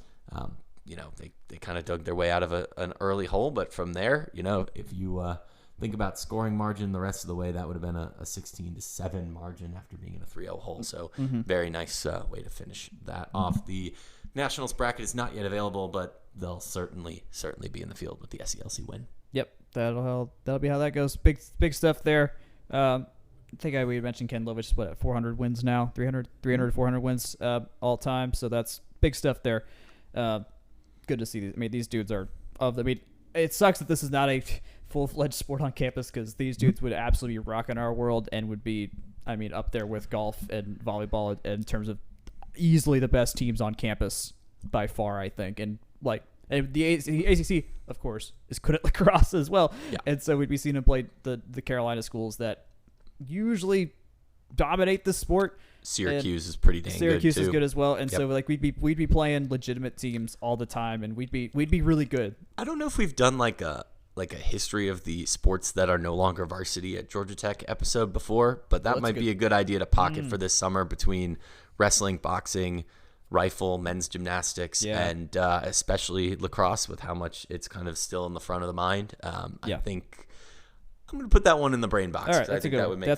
C: they kind of dug their way out of an early hole. But from there, if you think about scoring margin the rest of the way, that would have been a 16-7 margin after being in a 3-0 hole. So very nice way to finish that off. The Nationals bracket is not yet available, but they'll certainly be in the field with the SELC win.
A: Yep, that'll be how that goes. Big stuff there. I think we mentioned Ken Lovich at 400 wins now, 300 to 400 wins all time. So that's big stuff there. Good to see these. I mean, these dudes are it sucks that this is not a full-fledged sport on campus because these dudes would absolutely be rocking our world and would be, up there with golf and volleyball in terms of easily the best teams on campus by far, I think. And the ACC, of course, is good at lacrosse as well. Yeah. And so we'd be seeing them play the Carolina schools that usually dominate the sport.
B: Syracuse is pretty dang good,
A: Syracuse is good as well. And so we'd be playing legitimate teams all the time, and we'd be really good.
B: I don't know if we've done like a history of the sports that are no longer varsity at Georgia Tech episode before, but that might be a good idea to pocket for this summer between wrestling, boxing, rifle, men's gymnastics, and especially lacrosse with how much it's kind of still in the front of the mind. I think I'm going to put that one in the brain box.
A: All right,
B: I think that would make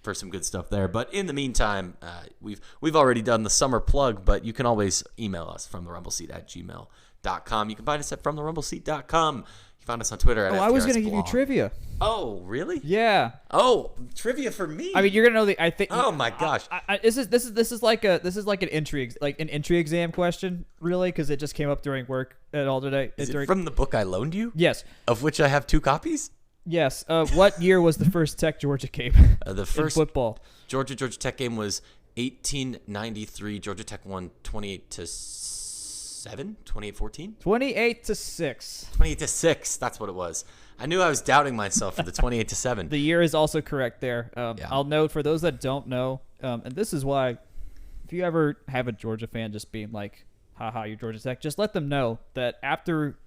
B: for some good stuff there. But in the meantime, we've already done the summer plug, but you can always email us from therumbleseat@gmail.com. You can find us at fromtherumbleseat.com. You can find us on Twitter at
A: I was going to give you trivia.
B: Oh, really?
A: Yeah.
B: Oh, trivia for me.
A: I mean, you're gonna know I think.
B: Oh my gosh.
A: This is like an entry exam question, really, because it just came up during work at all today.
B: Is it from the book I loaned you?
A: Yes.
B: Of which I have 2 copies.
A: Yes. What year was the first Tech Georgia game?
B: The first
A: in football.
B: Georgia Tech game was 1893. Georgia Tech won 28-7, 28-14.
A: 28-6.
B: 28-6. That's what it was. I knew I was doubting myself for the 28-7.
A: The year is also correct there. I'll note for those that don't know, and this is why, if you ever have a Georgia fan just being like, haha, you're Georgia Tech, just let them know that after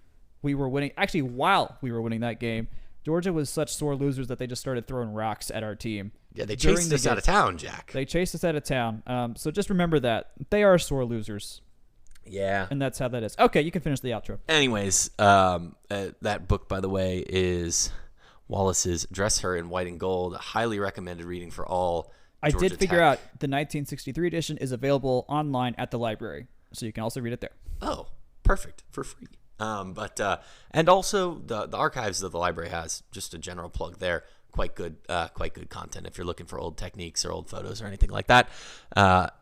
A: we were winning, actually while we were winning that game, Georgia was such sore losers that they just started throwing rocks at our team.
B: Yeah, they chased us out of town, Jack.
A: They chased us out of town. So just remember that. They are sore losers.
B: Yeah.
A: And that's how that is. Okay, you can finish the outro.
B: Anyways, that book, by the way, is Wallace's Dress Her in White and Gold. A highly recommended reading for all Georgia
A: I did figure
B: Tech.
A: out the 1963 edition is available online at the library. So you can also read it there.
B: Oh, perfect. For free. And also the archives that the library has, just a general plug there, quite good content if you're looking for old techniques or old photos or anything like that.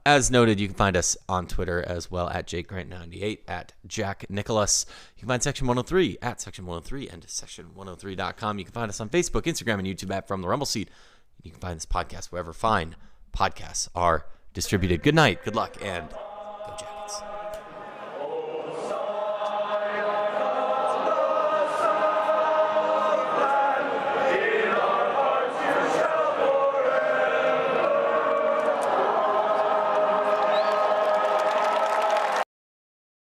B: As noted, you can find us on Twitter as well at JakeGrant98, at Jack Nicholas. You can find Section 103 at Section 103 and Section103.com. You can find us on Facebook, Instagram, and YouTube at From the Rumble Seat. You can find this podcast wherever fine podcasts are
C: distributed. Good night, good luck, and